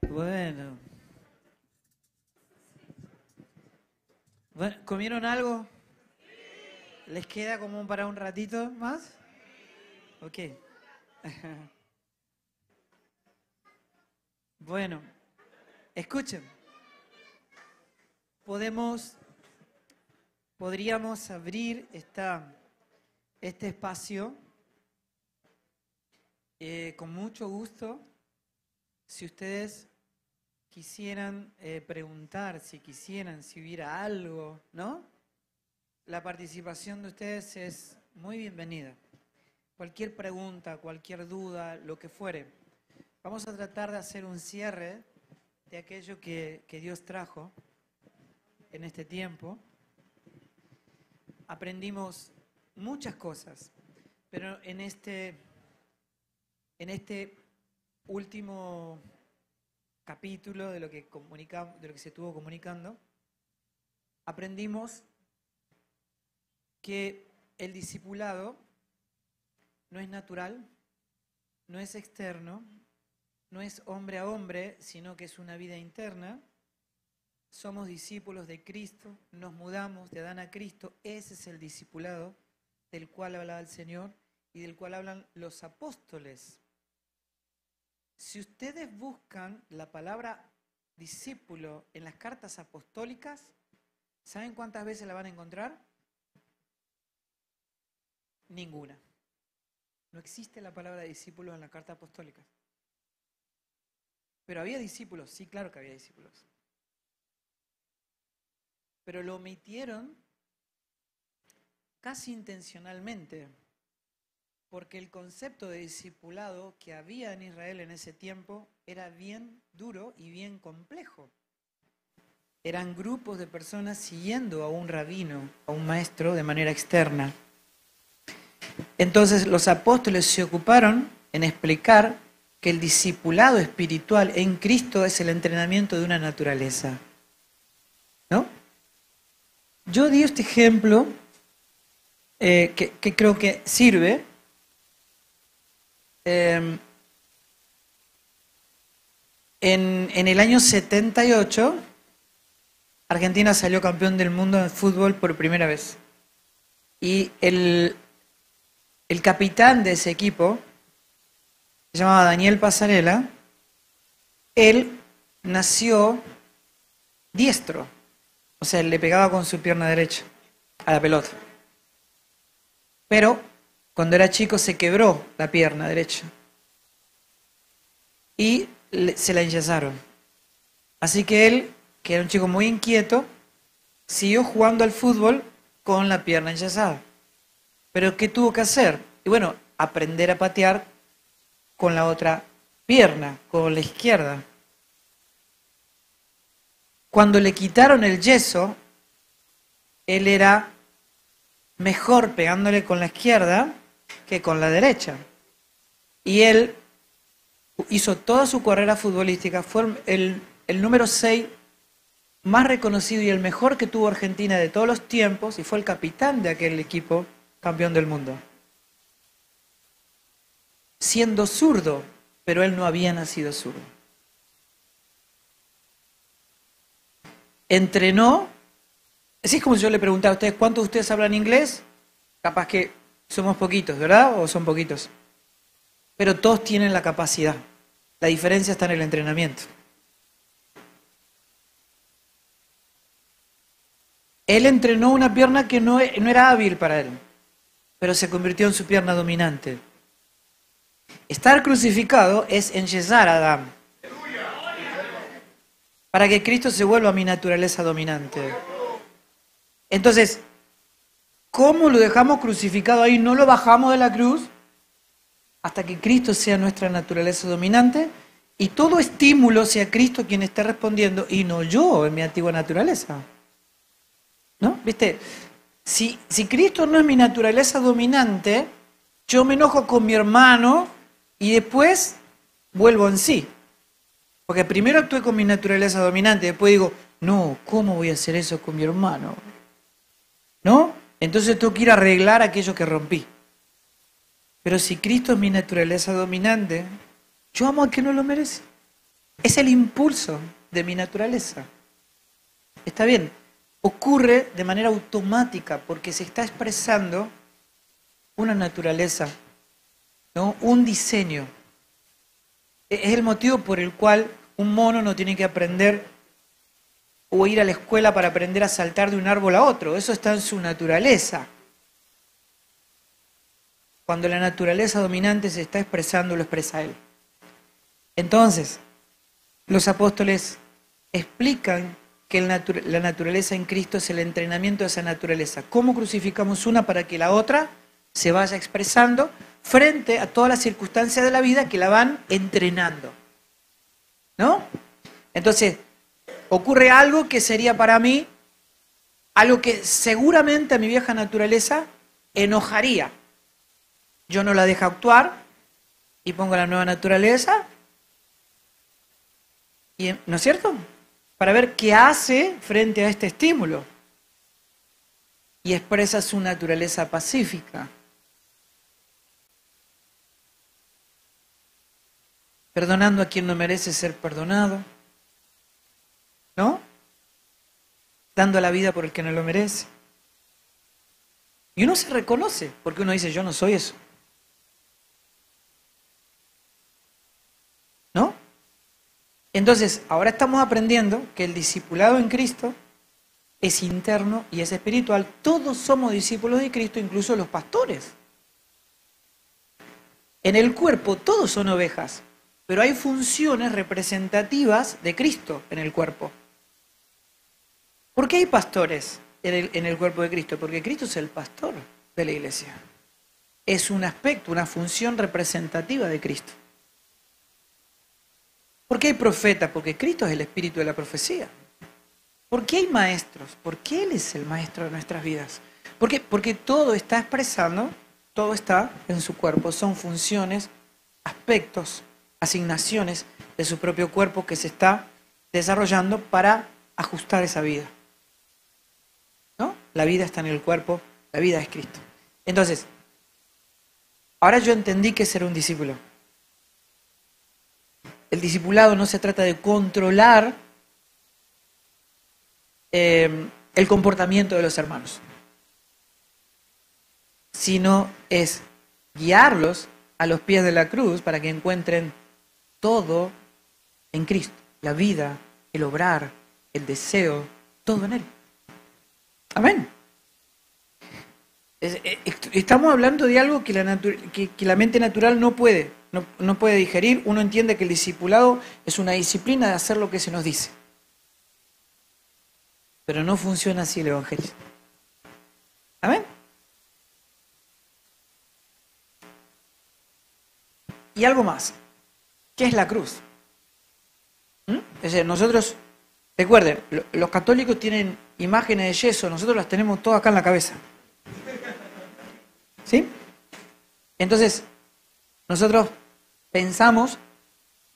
Bueno. Bueno, ¿comieron algo? ¿Les queda como para un ratito más? Ok. Bueno, escuchen. Podríamos abrir este espacio con mucho gusto. Si ustedes quisieran preguntar, si hubiera algo, ¿no? La participación de ustedes es muy bienvenida. Cualquier pregunta, cualquier duda, lo que fuere. Vamos a tratar de hacer un cierre de aquello que Dios trajo en este tiempo. Aprendimos muchas cosas, pero en este último capítulo de lo que se estuvo comunicando, aprendimos que el discipulado no es natural, no es externo, no es hombre a hombre, sino que es una vida interna. Somos discípulos de Cristo, nos mudamos de Adán a Cristo. Ese es el discipulado del cual hablaba el Señor y del cual hablan los apóstoles. Si ustedes buscan la palabra discípulo en las cartas apostólicas, ¿saben cuántas veces la van a encontrar? Ninguna. No existe la palabra discípulo en la carta apostólica. Pero había discípulos, sí, claro que había discípulos. Pero lo omitieron casi intencionalmente, porque el concepto de discipulado que había en Israel en ese tiempo era bien duro y bien complejo. Eran grupos de personas siguiendo a un rabino, a un maestro de manera externa. Entonces los apóstoles se ocuparon en explicar que el discipulado espiritual en Cristo es el entrenamiento de una naturaleza. ¿No? Yo di este ejemplo que creo que sirve. En el año 78, Argentina salió campeón del mundo de fútbol por primera vez. Y el capitán de ese equipo, se llamaba Daniel Pasarela, él nació diestro. O sea, él le pegaba con su pierna derecha a la pelota. Pero cuando era chico se quebró la pierna derecha. Y se la enyesaron. Así que él, que era un chico muy inquieto, siguió jugando al fútbol con la pierna enyesada. Pero ¿qué tuvo que hacer? Y bueno, aprender a patear con la otra pierna, con la izquierda. Cuando le quitaron el yeso, él era mejor pegándole con la izquierda que con la derecha. Y él hizo toda su carrera futbolística, fue el número 6 más reconocido y el mejor que tuvo Argentina de todos los tiempos, y fue el capitán de aquel equipo campeón del mundo. Siendo zurdo, pero él no había nacido zurdo. Entrenó, así es como si yo le preguntara a ustedes, ¿cuántos de ustedes hablan inglés? Capaz que somos poquitos, ¿verdad? ¿O son poquitos? Pero todos tienen la capacidad. La diferencia está en el entrenamiento. Él entrenó una pierna que no era hábil para él, pero se convirtió en su pierna dominante. Estar crucificado es enyesar a Adán, para que Cristo se vuelva mi naturaleza dominante. Entonces, ¿cómo lo dejamos crucificado ahí? No lo bajamos de la cruz hasta que Cristo sea nuestra naturaleza dominante y todo estímulo sea Cristo quien esté respondiendo y no yo en mi antigua naturaleza. ¿No? ¿Viste? Si Cristo no es mi naturaleza dominante, yo me enojo con mi hermano y después vuelvo en sí. Porque primero actué con mi naturaleza dominante, después digo, no, ¿cómo voy a hacer eso con mi hermano? ¿No? Entonces tengo que ir a arreglar aquello que rompí. Pero si Cristo es mi naturaleza dominante, yo amo al que no lo merece. Es el impulso de mi naturaleza. Está bien, ocurre de manera automática porque se está expresando una naturaleza, ¿no? Un diseño. Es el motivo por el cual un mono no tiene que aprender o ir a la escuela para aprender a saltar de un árbol a otro. Eso está en su naturaleza. Cuando la naturaleza dominante se está expresando, lo expresa él. Entonces, los apóstoles explican que la naturaleza en Cristo es el entrenamiento de esa naturaleza. ¿Cómo crucificamos una para que la otra se vaya expresando frente a todas las circunstancias de la vida que la van entrenando? ¿No? Entonces, ocurre algo que sería para mí, algo que seguramente a mi vieja naturaleza enojaría. Yo no la dejo actuar y pongo la nueva naturaleza, y, ¿no es cierto? Para ver qué hace frente a este estímulo. Y expresa su naturaleza pacífica. Perdonando a quien no merece ser perdonado. ¿No? Dando la vida por el que no lo merece. Y uno se reconoce, porque uno dice, yo no soy eso. ¿No? Entonces, ahora estamos aprendiendo que el discipulado en Cristo es interno y es espiritual. Todos somos discípulos de Cristo, incluso los pastores. En el cuerpo todos son ovejas, pero hay funciones representativas de Cristo en el cuerpo. ¿Por qué hay pastores en el cuerpo de Cristo? Porque Cristo es el pastor de la iglesia. Es un aspecto, una función representativa de Cristo. ¿Por qué hay profetas? Porque Cristo es el espíritu de la profecía. ¿Por qué hay maestros? Porque Él es el maestro de nuestras vidas. ¿Por qué? Porque todo está expresando, todo está en su cuerpo. Son funciones, aspectos, asignaciones de su propio cuerpo que se está desarrollando para ajustar esa vida. ¿No? La vida está en el cuerpo, la vida es Cristo. Entonces, ahora yo entendí que ser un discípulo. El discipulado no se trata de controlar el comportamiento de los hermanos, sino es guiarlos a los pies de la cruz para que encuentren todo en Cristo. La vida, el obrar, el deseo, todo en Él. Amén. Estamos hablando de algo que la mente natural no puede digerir. Uno entiende que el discipulado es una disciplina de hacer lo que se nos dice. Pero no funciona así el evangelio. Amén. Y algo más. ¿Qué es la cruz? Es decir, nosotros, recuerden, los católicos tienen imágenes de yeso, nosotros las tenemos todas acá en la cabeza. ¿Sí? Entonces, nosotros pensamos,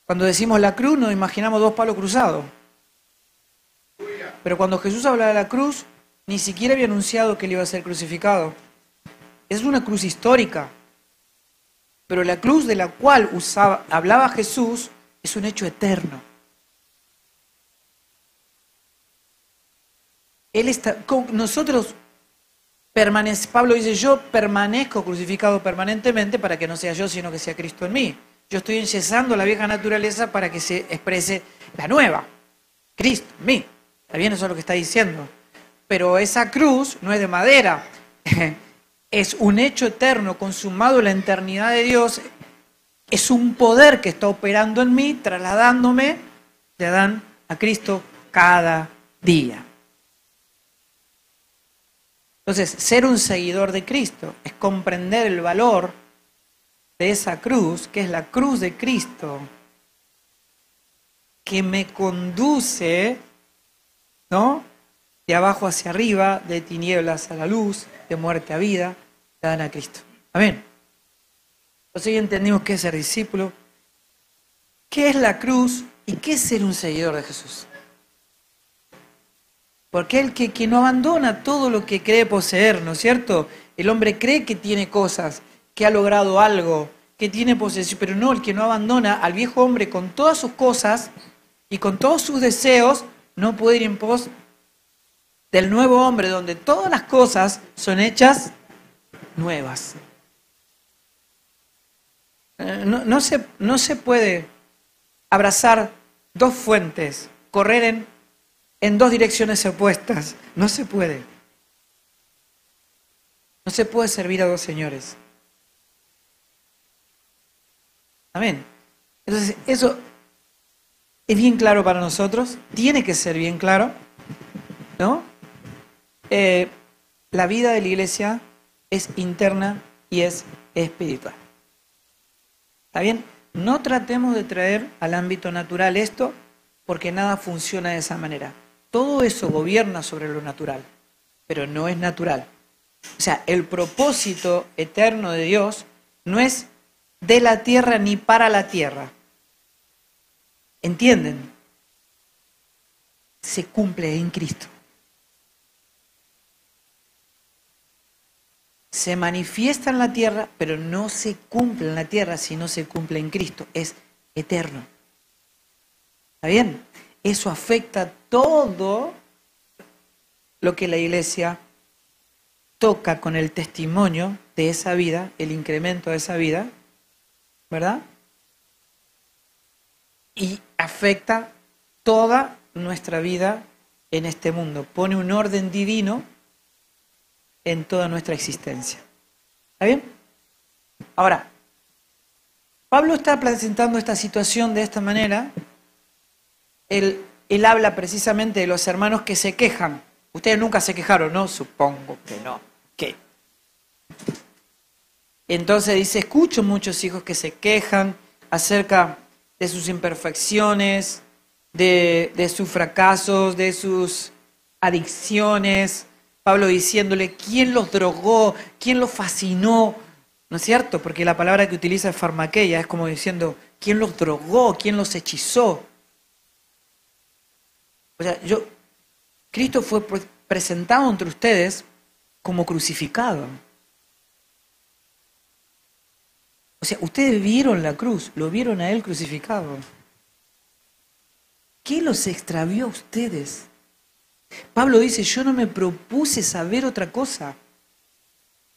cuando decimos la cruz, nos imaginamos dos palos cruzados. Pero cuando Jesús habla de la cruz, ni siquiera había anunciado que él iba a ser crucificado. Es una cruz histórica. Pero la cruz de la cual hablaba Jesús es un hecho eterno. Él está con nosotros. Pablo dice, yo permanezco crucificado permanentemente para que no sea yo, sino que sea Cristo en mí. Yo estoy enyesando la vieja naturaleza para que se exprese la nueva, Cristo en mí. ¿Está bien? Eso es lo que está diciendo. Pero esa cruz no es de madera, es un hecho eterno, consumado en la eternidad de Dios. Es un poder que está operando en mí, trasladándome de Adán a Cristo cada día. Entonces, ser un seguidor de Cristo es comprender el valor de esa cruz, que es la cruz de Cristo, que me conduce, ¿no?, de abajo hacia arriba, de tinieblas a la luz, de muerte a vida, de Adán a Cristo. Amén. Entonces ya entendimos qué es ser discípulo, qué es la cruz y qué es ser un seguidor de Jesús. Porque el que no abandona todo lo que cree poseer, ¿no es cierto? El hombre cree que tiene cosas, que ha logrado algo, que tiene posesión, pero no, el que no abandona al viejo hombre con todas sus cosas, y con todos sus deseos no puede ir en pos del nuevo hombre, donde todas las cosas son hechas nuevas. No se puede abrazar dos fuentes, correr en dos direcciones opuestas. No se puede. No se puede servir a dos señores. Amén. Entonces, eso es bien claro para nosotros, tiene que ser bien claro, ¿no? La vida de la iglesia es interna y es espiritual. ¿Está bien? No tratemos de traer al ámbito natural esto, porque nada funciona de esa manera. Todo eso gobierna sobre lo natural, pero no es natural. O sea, el propósito eterno de Dios no es de la tierra ni para la tierra. ¿Entienden? Se cumple en Cristo. Se manifiesta en la tierra, pero no se cumple en la tierra, sino se cumple en Cristo. Es eterno. ¿Está bien? Eso afecta todo lo que la iglesia toca con el testimonio de esa vida, el incremento de esa vida, ¿verdad? Y afecta toda nuestra vida en este mundo. Pone un orden divino en toda nuestra existencia. ¿Está bien? Ahora, Pablo está presentando esta situación de esta manera. Él habla precisamente de los hermanos que se quejan. Ustedes nunca se quejaron, ¿no? Supongo que no. ¿Qué? Entonces dice, escucho muchos hijos que se quejan acerca de sus imperfecciones, de sus fracasos, de sus adicciones. Pablo diciéndole, ¿quién los drogó? ¿Quién los fascinó? ¿No es cierto? Porque la palabra que utiliza es farmaqueia, es como diciendo, ¿quién los drogó? ¿Quién los hechizó? O sea, Cristo fue presentado entre ustedes como crucificado. O sea, ustedes vieron la cruz, lo vieron a Él crucificado. ¿Qué los extravió a ustedes? Pablo dice, yo no me propuse saber otra cosa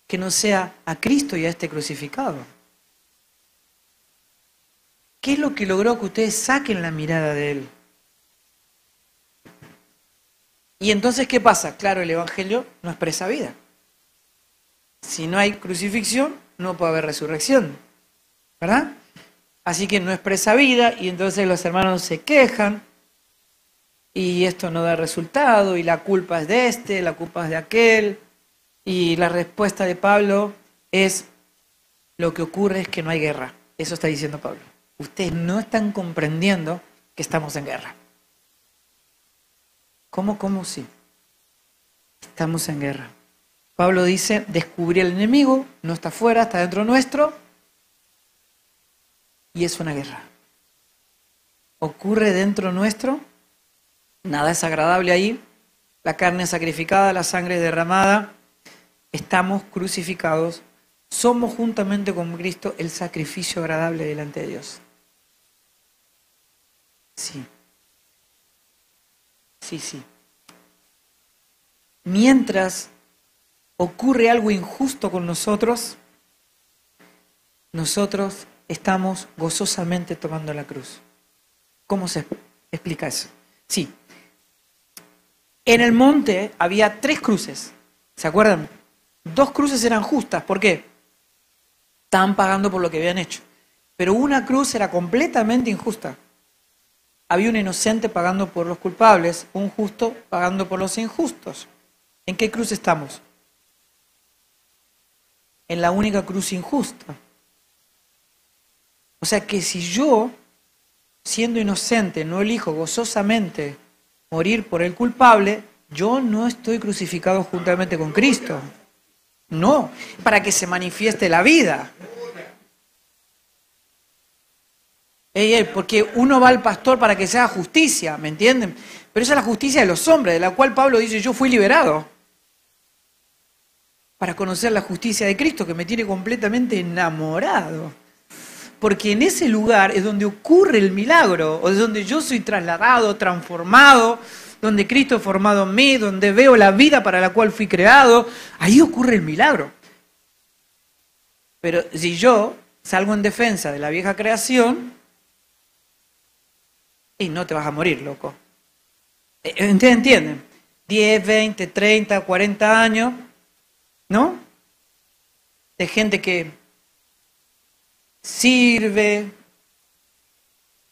que no sea a Cristo y a este crucificado. ¿Qué es lo que logró que ustedes saquen la mirada de Él? Y entonces, ¿qué pasa? Claro, el Evangelio no expresa vida. Si no hay crucifixión, no puede haber resurrección, ¿verdad? Así que no expresa vida y entonces los hermanos se quejan y esto no da resultado y la culpa es de este, la culpa es de aquel. Y la respuesta de Pablo es, lo que ocurre es que no hay guerra. Eso está diciendo Pablo. Ustedes no están comprendiendo que estamos en guerra. ¿Cómo sí? Estamos en guerra. Pablo dice, descubrí al enemigo, no está afuera, está dentro nuestro, y es una guerra. Ocurre dentro nuestro, nada es agradable ahí, la carne es sacrificada, la sangre es derramada, estamos crucificados, somos juntamente con Cristo el sacrificio agradable delante de Dios. Sí. Sí. Mientras ocurre algo injusto con nosotros, nosotros estamos gozosamente tomando la cruz. ¿Cómo se explica eso? Sí. En el monte había 3 cruces. ¿Se acuerdan? 2 cruces eran justas. ¿Por qué? Estaban pagando por lo que habían hecho. Pero una cruz era completamente injusta. Había un inocente pagando por los culpables, un justo pagando por los injustos. ¿En qué cruz estamos? En la única cruz injusta. O sea que si yo, siendo inocente, no elijo gozosamente morir por el culpable, yo no estoy crucificado juntamente con Cristo. No, para que se manifieste la vida. Porque uno va al pastor para que se haga justicia, ¿me entienden? Pero esa es la justicia de los hombres, de la cual Pablo dice, yo fui liberado. Para conocer la justicia de Cristo, que me tiene completamente enamorado. porque en ese lugar es donde ocurre el milagro, o es donde yo soy trasladado, transformado, donde Cristo ha formado en mí, donde veo la vida para la cual fui creado. Ahí ocurre el milagro. Pero si yo salgo en defensa de la vieja creación, y no te vas a morir, loco. ¿Entienden? 10, 20, 30, 40 años, ¿no? De gente que sirve,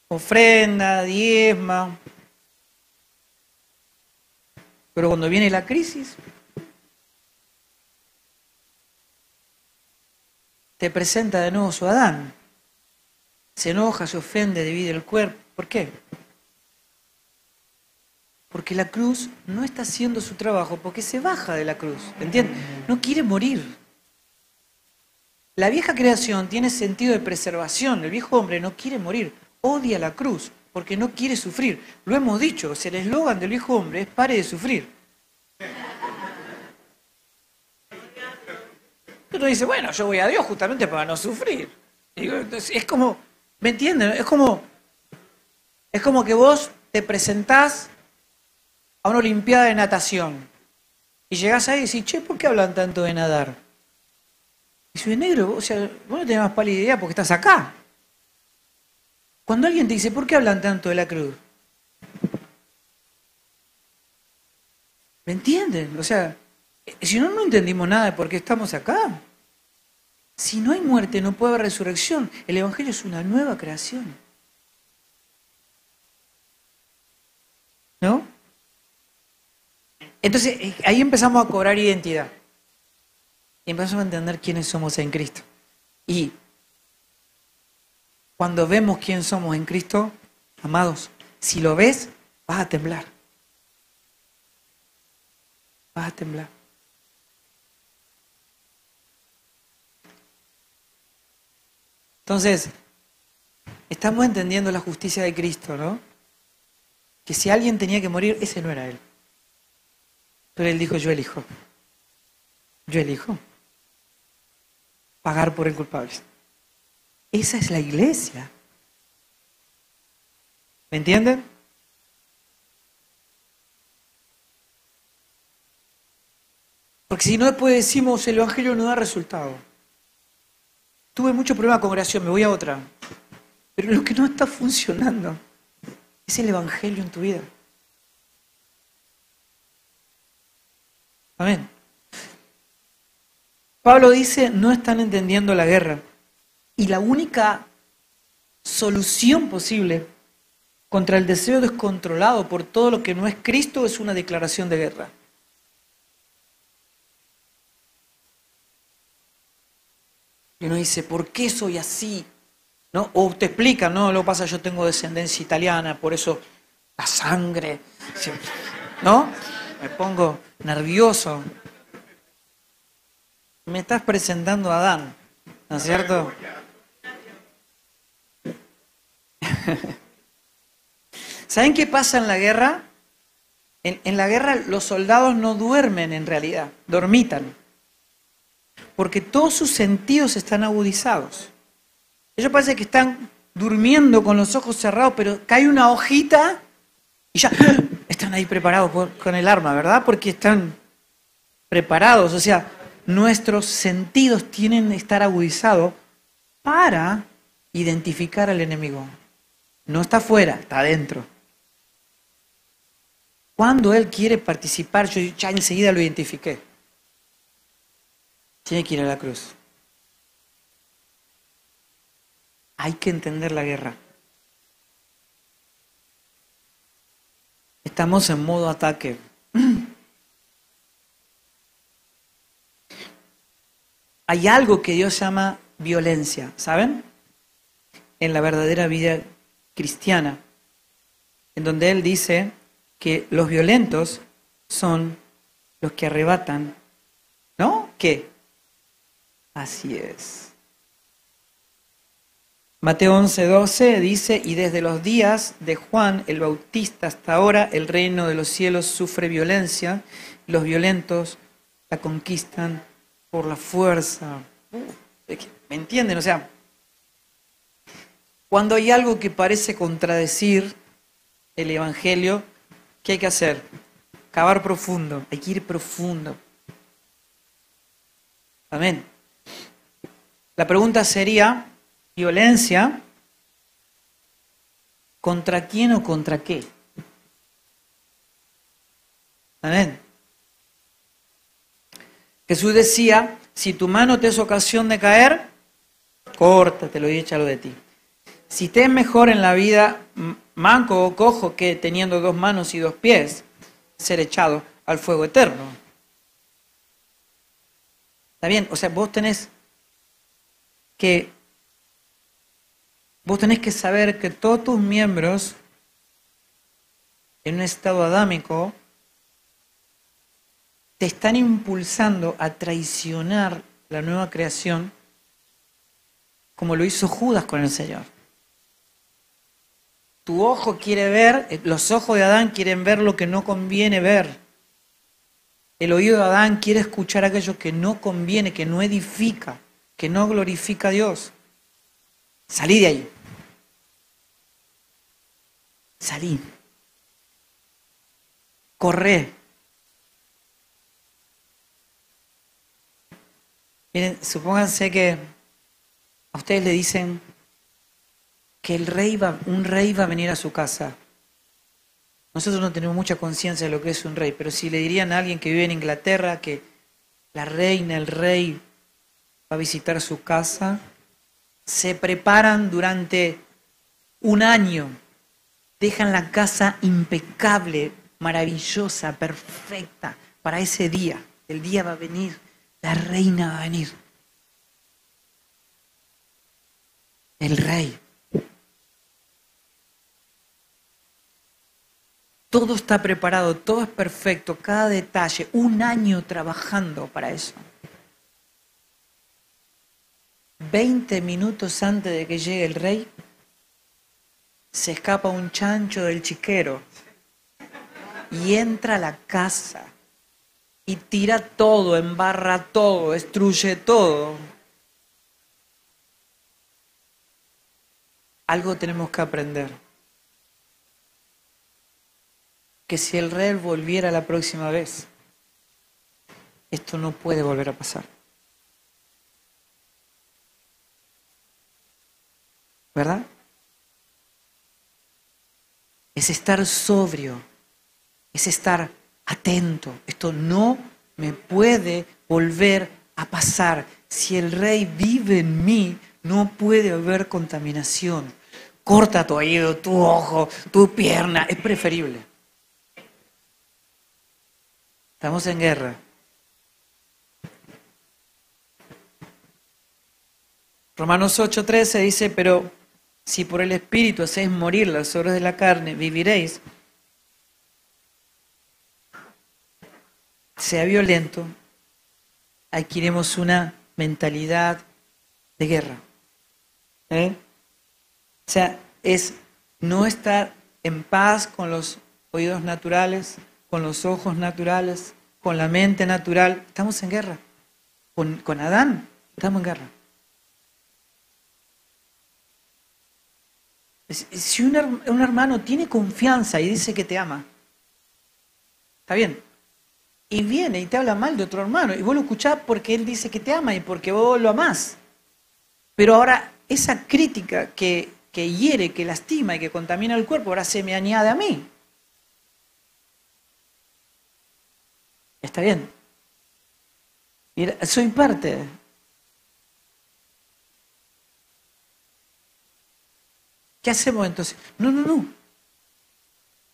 ofrenda, diezma. Pero cuando viene la crisis, te presenta de nuevo su Adán. Se enoja, se ofende, divide el cuerpo. ¿Por qué? Porque la cruz no está haciendo su trabajo, porque se baja de la cruz, ¿entiendes? No quiere morir. La vieja creación tiene sentido de preservación. El viejo hombre no quiere morir, odia la cruz, porque no quiere sufrir. Lo hemos dicho, o sea, el eslogan del viejo hombre es pare de sufrir. Uno dice, bueno, yo voy a Dios justamente para no sufrir. Digo, entonces, es como, ¿me entienden? Es como que vos te presentás a una olimpiada de natación y llegás ahí y decís, che, ¿por qué hablan tanto de nadar? Y soy negro, o sea, vos no tenés más pálida idea porque estás acá. Cuando alguien te dice, ¿por qué hablan tanto de la cruz? ¿Me entienden? O sea, si no, no entendimos nada de por qué estamos acá. Si no hay muerte, no puede haber resurrección. El Evangelio es una nueva creación. ¿No? Entonces, ahí empezamos a cobrar identidad. Y empezamos a entender quiénes somos en Cristo. Y cuando vemos quién somos en Cristo, amados, si lo ves, vas a temblar. Vas a temblar. Entonces, estamos entendiendo la justicia de Cristo, ¿no? Que si alguien tenía que morir, ese no era Él. Pero Él dijo, yo elijo. Yo elijo pagar por el culpable. Esa es la iglesia. ¿Me entienden? Porque si no, después decimos, el Evangelio no da resultado. Tuve mucho problema con oración, me voy a otra. Pero lo que no está funcionando es el Evangelio en tu vida. Amén. Pablo dice, no están entendiendo la guerra. Y la única solución posible contra el deseo descontrolado por todo lo que no es Cristo es una declaración de guerra. Y uno dice, ¿por qué soy así? ¿No? O te explican, ¿no? Lo que pasa, yo tengo descendencia italiana, por eso la sangre, ¿no? Me pongo nervioso. Me estás presentando a Adán, ¿no es cierto? ¿Saben qué pasa en la guerra? En la guerra los soldados no duermen en realidad, dormitan. Porque todos sus sentidos están agudizados. Ellos parece que están durmiendo con los ojos cerrados, pero cae una hojita y ya están ahí preparados con el arma, ¿verdad? Porque están preparados. O sea, nuestros sentidos tienen que estar agudizados para identificar al enemigo. No está afuera, está adentro. Cuando él quiere participar, yo ya enseguida lo identifiqué. Tiene que ir a la cruz. Hay que entender la guerra. Estamos en modo ataque. Hay algo que Dios llama violencia, ¿saben? En la verdadera vida cristiana, en donde Él dice que los violentos son los que arrebatan, ¿no? ¿Qué? Así es. Mateo 11:12 dice, y desde los días de Juan el Bautista hasta ahora el reino de los cielos sufre violencia, y los violentos la conquistan por la fuerza. ¿Me entienden? O sea, Cuando hay algo que parece contradecir el Evangelio, ¿qué hay que hacer? Cavar profundo, hay que ir profundo. Amén. La pregunta sería, ¿violencia contra quién o contra qué? Amén. Jesús decía, si tu mano te es ocasión de caer, córtatelo y échalo de ti. Si te es mejor en la vida manco o cojo que teniendo 2 manos y 2 pies, ser echado al fuego eterno. ¿Está bien? O sea, vos tenés que saber que todos tus miembros en un estado adámico te están impulsando a traicionar la nueva creación como lo hizo Judas con el Señor. Tu ojo quiere ver, los ojos de Adán quieren ver lo que no conviene ver. El oído de Adán quiere escuchar aquello que no conviene, que no edifica, que no glorifica a Dios. Salí de ahí. Salí. Corre. Miren, supónganse que a ustedes le dicen que un rey va a venir a su casa. Nosotros no tenemos mucha conciencia de lo que es un rey, pero si le dirían a alguien que vive en Inglaterra que la reina, el rey, va a visitar su casa, se preparan durante un año, dejan la casa impecable, maravillosa, perfecta, para ese día. El día va a venir, la reina va a venir. El rey. Todo está preparado, todo es perfecto, cada detalle, un año trabajando para eso. 20 minutos antes de que llegue el rey, se escapa un chancho del chiquero y entra a la casa y tira todo, embarra todo, destruye todo. Algo tenemos que aprender. Que si el rey volviera la próxima vez, esto no puede volver a pasar. ¿Verdad? Es estar sobrio, es estar atento. Esto no me puede volver a pasar. Si el rey vive en mí, no puede haber contaminación. Corta tu oído, tu ojo, tu pierna, es preferible. Estamos en guerra. Romanos 8:13 dice, pero si por el Espíritu hacéis morir las obras de la carne, viviréis. Sea violento, adquirimos una mentalidad de guerra. O sea, es no estar en paz con los oídos naturales, con los ojos naturales, con la mente natural. Estamos en guerra. Con Adán estamos en guerra. Si un hermano tiene confianza y dice que te ama, está bien. Y viene y te habla mal de otro hermano, y vos lo escuchás porque él dice que te ama y porque vos lo amás. Pero ahora esa crítica que hiere, que lastima y que contamina el cuerpo, ahora se me añade a mí. Está bien. Mira, soy parte. ¿Qué hacemos entonces? No.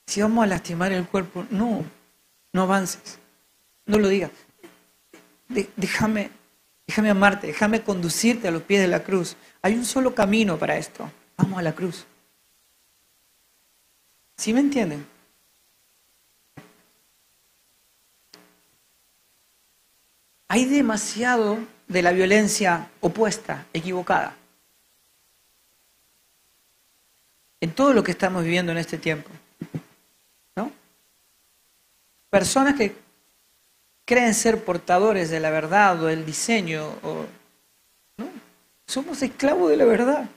Si vamos a lastimar el cuerpo, no avances. No lo digas. Déjame amarte, déjame conducirte a los pies de la cruz. Hay un solo camino para esto. Vamos a la cruz. ¿Sí me entienden? Hay demasiado de la violencia opuesta, equivocada, en todo lo que estamos viviendo en este tiempo, ¿no? Personas que creen ser portadores de la verdad o del diseño, ¿no? Somos esclavos de la verdad.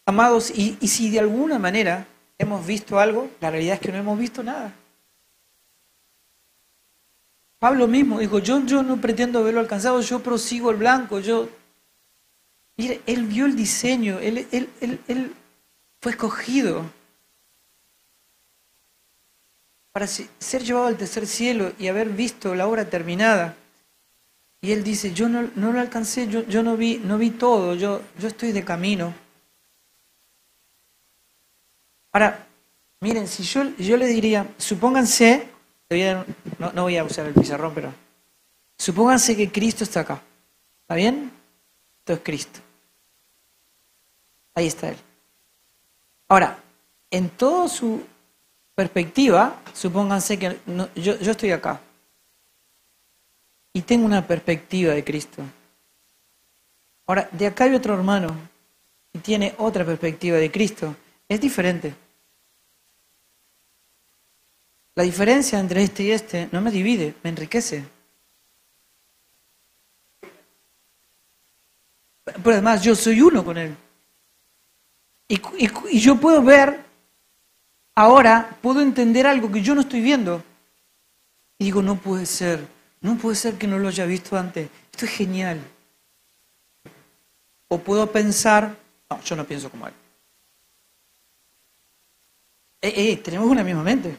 Amados, y si de alguna manera hemos visto algo, la realidad es que no hemos visto nada. Pablo mismo dijo, yo no pretendo haberlo alcanzado, yo prosigo el blanco, Mire, él vio el diseño, él fue escogido para ser llevado al tercer cielo y haber visto la obra terminada. Y él dice, yo no lo alcancé, yo no vi todo, yo estoy de camino. Ahora, miren, si yo le diría, supónganse, no voy a usar el pizarrón, pero supónganse que Cristo está acá. ¿Está bien? Esto es Cristo. Ahí está Él. Ahora, en toda su perspectiva, supónganse que yo estoy acá. Y tengo una perspectiva de Cristo. Ahora, de acá hay otro hermano y tiene otra perspectiva de Cristo. Es diferente. La diferencia entre este y este no me divide, me enriquece. Pero además yo soy uno con Él. Y yo puedo ver, ahora puedo entender algo que yo no estoy viendo. Y digo, no puede ser que no lo haya visto antes. Esto es genial. O puedo pensar, no, yo no pienso como Él. Tenemos una misma mente.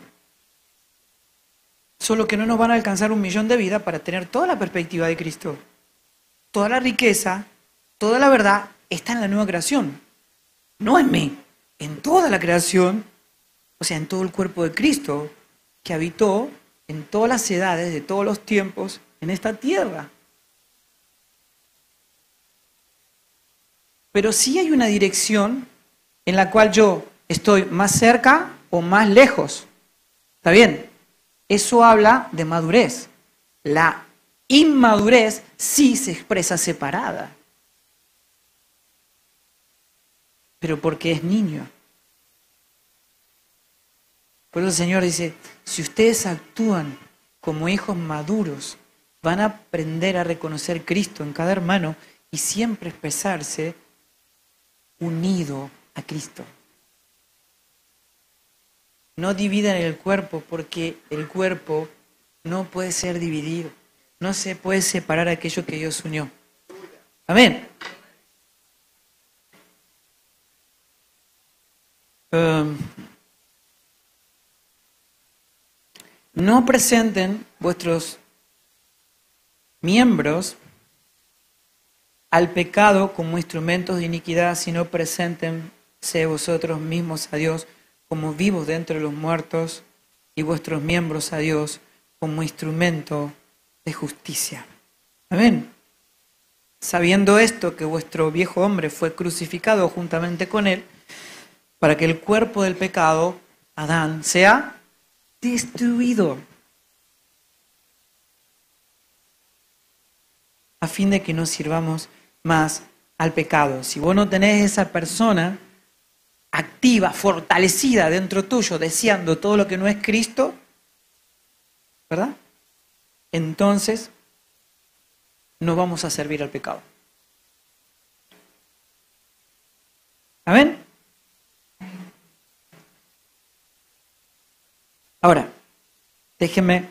Solo que no nos van a alcanzar 1.000.000 de vidas para tener toda la perspectiva de Cristo. Toda la riqueza, toda la verdad está en la nueva creación. No en mí, en toda la creación, o sea, en todo el cuerpo de Cristo, que habitó en todas las edades, de todos los tiempos, en esta tierra. Pero sí hay una dirección en la cual yo estoy más cerca o más lejos. ¿Está bien? Eso habla de madurez. La inmadurez sí se expresa separada. Pero porque es niño. Por eso el Señor dice, si ustedes actúan como hijos maduros, van a aprender a reconocer Cristo en cada hermano y siempre expresarse unido a Cristo. No dividan el cuerpo porque el cuerpo no puede ser dividido. No se puede separar aquello que Dios unió. Amén. No presenten vuestros miembros al pecado como instrumentos de iniquidad, sino preséntense vosotros mismos a Dios como vivos de entre los muertos y vuestros miembros a Dios como instrumento de justicia. Amén. Sabiendo esto, que vuestro viejo hombre fue crucificado juntamente con él, para que el cuerpo del pecado, Adán, sea destruido, a fin de que no sirvamos más al pecado. Si vos no tenés esa persona activa, fortalecida dentro tuyo, deseando todo lo que no es Cristo, ¿verdad? Entonces no vamos a servir al pecado. ¿Amén? Ahora, déjenme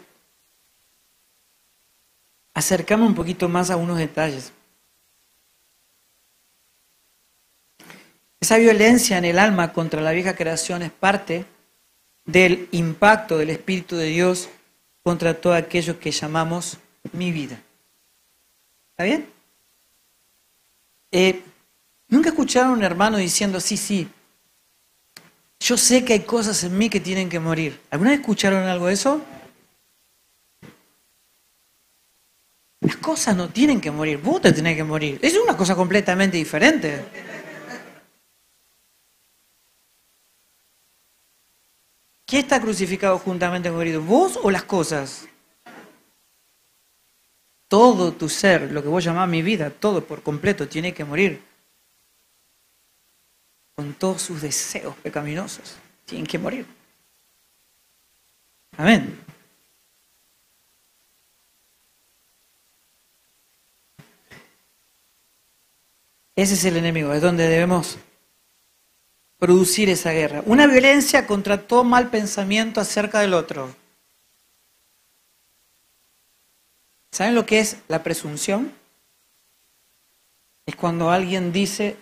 acercarme un poquito más a unos detalles. Esa violencia en el alma contra la vieja creación es parte del impacto del Espíritu de Dios contra todo aquello que llamamos mi vida. ¿Está bien? ¿Nunca escucharon a un hermano diciendo, sí, yo sé que hay cosas en mí que tienen que morir? ¿Alguna vez escucharon algo de eso? Las cosas no tienen que morir, vos te tenés que morir. Es una cosa completamente diferente. ¿Quién está crucificado juntamente con Cristo? ¿Vos o las cosas? Todo tu ser, lo que vos llamás mi vida, todo por completo tiene que morir. Con todos sus deseos pecaminosos, tienen que morir. Amén. Ese es el enemigo, es donde debemos producir esa guerra. Una violencia contra todo mal pensamiento acerca del otro. ¿Saben lo que es la presunción? Es cuando alguien dice,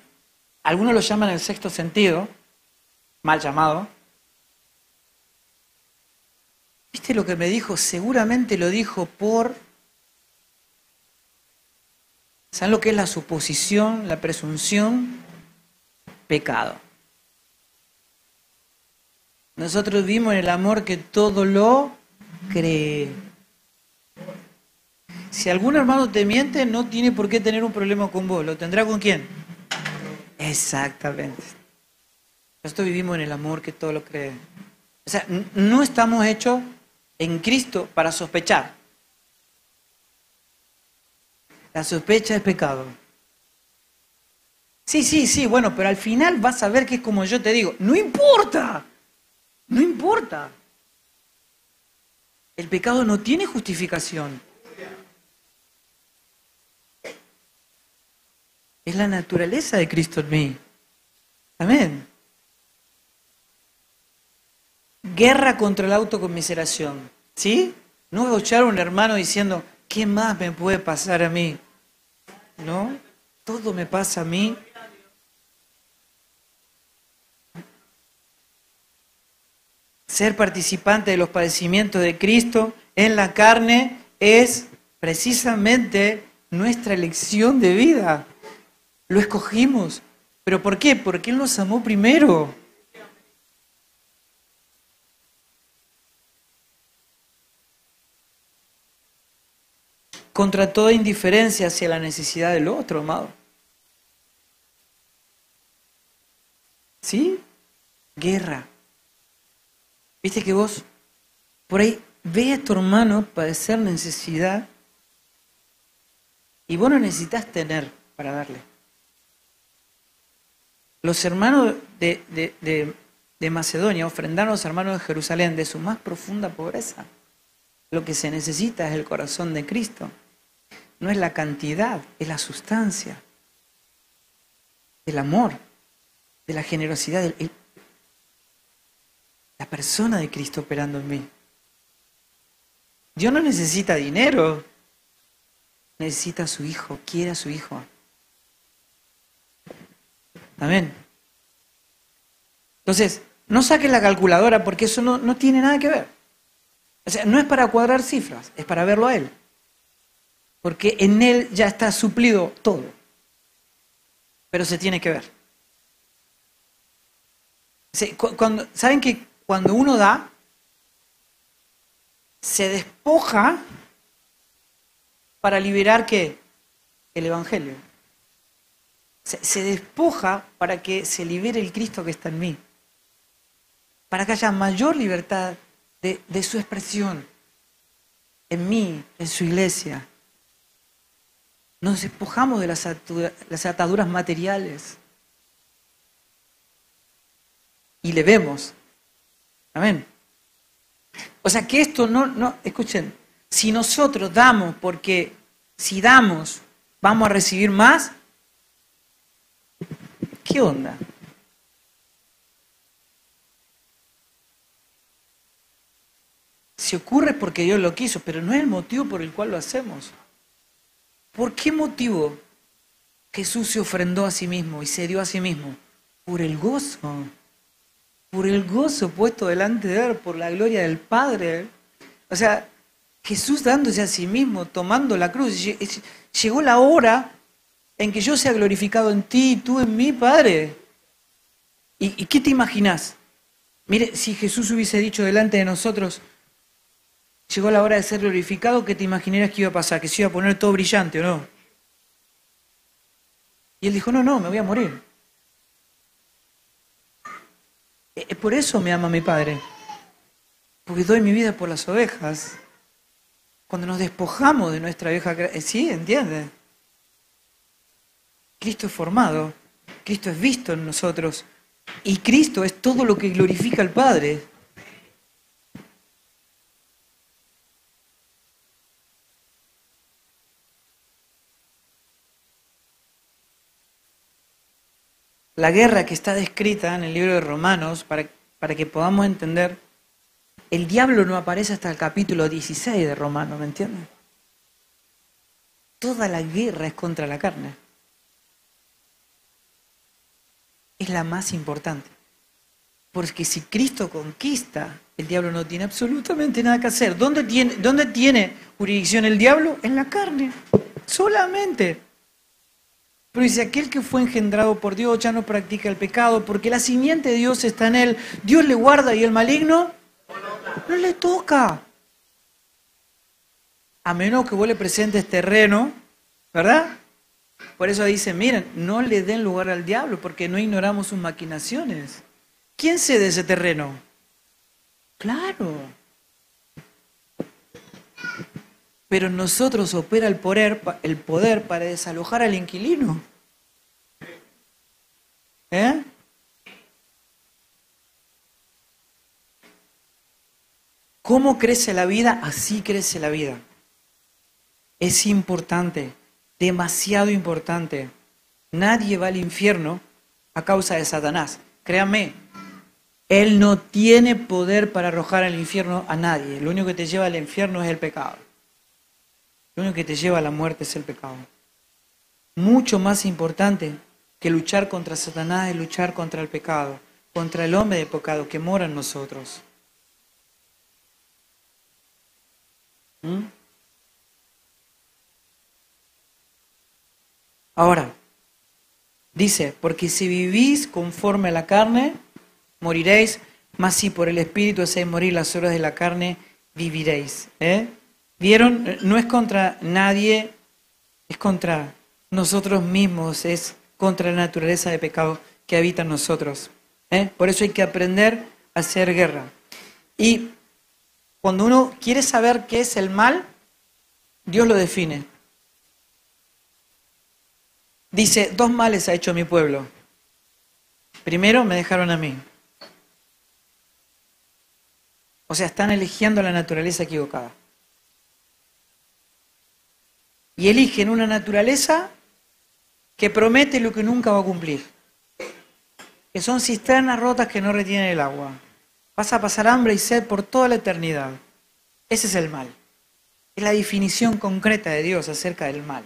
algunos lo llaman el sexto sentido, mal llamado. ¿Viste lo que me dijo? Seguramente lo dijo por... ¿Saben lo que es la suposición, la presunción? Pecado. Nosotros vivimos en el amor que todo lo cree. Si algún hermano te miente, no tiene por qué tener un problema con vos. ¿Lo tendrá con quién? Exactamente. Nosotros vivimos en el amor que todo lo cree. O sea, no estamos hechos en Cristo para sospechar. La sospecha es pecado. Sí, bueno, pero al final vas a ver que es como yo te digo. No importa. No importa. El pecado no tiene justificación. Es la naturaleza de Cristo en mí. Amén. Guerra contra la autoconmiseración. ¿Sí? No escuchar a un hermano diciendo, ¿qué más me puede pasar a mí? ¿No? Todo me pasa a mí. Ser participante de los padecimientos de Cristo en la carne es precisamente nuestra elección de vida. Lo escogimos. ¿Pero por qué? Porque Él nos amó primero. Contra toda indiferencia hacia la necesidad del otro, amado. ¿Sí? Guerra. ¿Viste que vos por ahí ves a tu hermano padecer necesidad y vos no necesitas tener para darle? Los hermanos de Macedonia ofrendaron a los hermanos de Jerusalén de su más profunda pobreza. Lo que se necesita es el corazón de Cristo. No es la cantidad, es la sustancia del amor, de la generosidad, la persona de Cristo operando en mí. Dios no necesita dinero, necesita a su Hijo, quiere a su Hijo. Amén. Entonces, no saques la calculadora porque eso no tiene nada que ver. O sea, no es para cuadrar cifras, es para verlo a Él. Porque en Él ya está suplido todo. Pero se tiene que ver. ¿Saben que cuando uno da, se despoja para liberar qué? El Evangelio. Se despoja para que se libere el Cristo que está en mí. Para que haya mayor libertad de su expresión en mí, en su iglesia. Nos despojamos de las ataduras materiales y le vemos. Amén. O sea que esto escuchen, si nosotros damos porque si damos vamos a recibir más, ¿qué onda? Se ocurre porque Dios lo quiso, pero no es el motivo por el cual lo hacemos. ¿Por qué motivo Jesús se ofrendó a sí mismo y se dio a sí mismo? Por el gozo puesto delante de Él, por la gloria del Padre. O sea, Jesús dándose a sí mismo, tomando la cruz. Llegó la hora en que yo sea glorificado en ti y tú en mí, Padre. ¿Y qué te imaginas? Mire, si Jesús hubiese dicho delante de nosotros, llegó la hora de ser glorificado, ¿qué te imaginarías que iba a pasar? ¿Que se iba a poner todo brillante o no? Y Él dijo, no, me voy a morir. Por eso me ama mi Padre. Porque doy mi vida por las ovejas. Cuando nos despojamos de nuestra vieja... ¿Sí? ¿Entiendes? Cristo es formado. Cristo es visto en nosotros. Y Cristo es todo lo que glorifica al Padre. la guerra que está descrita en el libro de Romanos, para que podamos entender, el diablo no aparece hasta el capítulo 16 de Romanos, ¿me entienden? Toda la guerra es contra la carne. Es la más importante. Porque si Cristo conquista, el diablo no tiene absolutamente nada que hacer. ¿Dónde tiene jurisdicción el diablo? En la carne, solamente. Pero dice, aquel que fue engendrado por Dios ya no practica el pecado, porque la simiente de Dios está en él. Dios le guarda y el maligno no le toca. A menos que vos le presentes terreno, ¿verdad? Por eso dice, miren, no le den lugar al diablo, porque no ignoramos sus maquinaciones. ¿Quién cede ese terreno? Claro. Pero en nosotros opera el poder para desalojar al inquilino. ¿Eh? ¿Cómo crece la vida? Así crece la vida. Es importante, demasiado importante. Nadie va al infierno a causa de Satanás. Créanme, él no tiene poder para arrojar al infierno a nadie. Lo único que te lleva al infierno es el pecado. Lo único que te lleva a la muerte es el pecado. Mucho más importante que luchar contra Satanás es luchar contra el pecado, contra el hombre de pecado que mora en nosotros. Ahora, dice, porque si vivís conforme a la carne, moriréis, mas si por el Espíritu hacéis morir las obras de la carne, viviréis. ¿Vieron? No es contra nadie, es contra nosotros mismos, es contra la naturaleza de pecado que habita en nosotros. Por eso hay que aprender a hacer guerra. Y cuando uno quiere saber qué es el mal, Dios lo define. Dice, 2 males ha hecho mi pueblo. Primero, me dejaron a mí. O sea, están eligiendo la naturaleza equivocada. Y eligen una naturaleza que promete lo que nunca va a cumplir. Que son cisternas rotas que no retienen el agua. Vas a pasar hambre y sed por toda la eternidad. Ese es el mal. Es la definición concreta de Dios acerca del mal.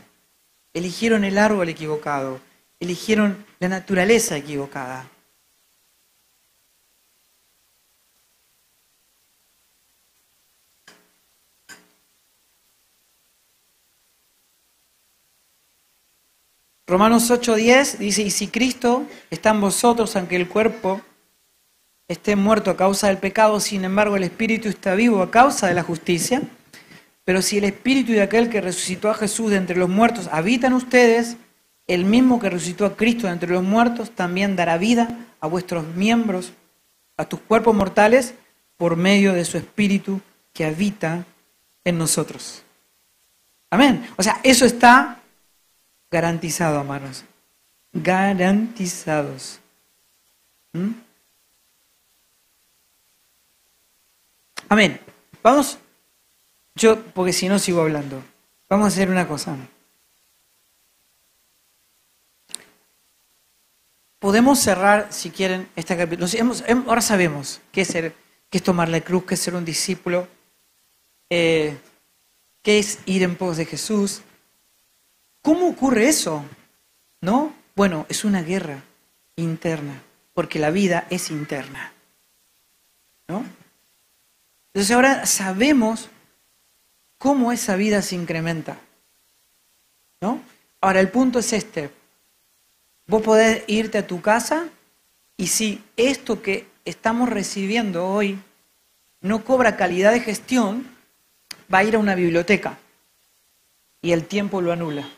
Eligieron el árbol equivocado. Eligieron la naturaleza equivocada. Romanos 8:10 dice, y si Cristo está en vosotros, aunque el cuerpo esté muerto a causa del pecado, sin embargo el Espíritu está vivo a causa de la justicia. Pero si el Espíritu de aquel que resucitó a Jesús de entre los muertos habita en ustedes, el mismo que resucitó a Cristo de entre los muertos también dará vida a vuestros miembros, a tus cuerpos mortales, por medio de su Espíritu que habita en nosotros. Amén. O sea, eso está garantizado, hermanos. Garantizados. Amén. Vamos. Porque si no sigo hablando. Vamos a hacer una cosa. Podemos cerrar, si quieren, este capítulo. Ahora sabemos qué es tomar la cruz, qué es ser un discípulo, qué es ir en pos de Jesús. ¿Cómo ocurre eso? ¿No? Bueno, es una guerra interna, porque la vida es interna. ¿No? Entonces ahora sabemos cómo esa vida se incrementa. ¿No? Ahora el punto es este. Vos podés irte a tu casa y si esto que estamos recibiendo hoy no cobra calidad de gestión, va a ir a una biblioteca y el tiempo lo anula.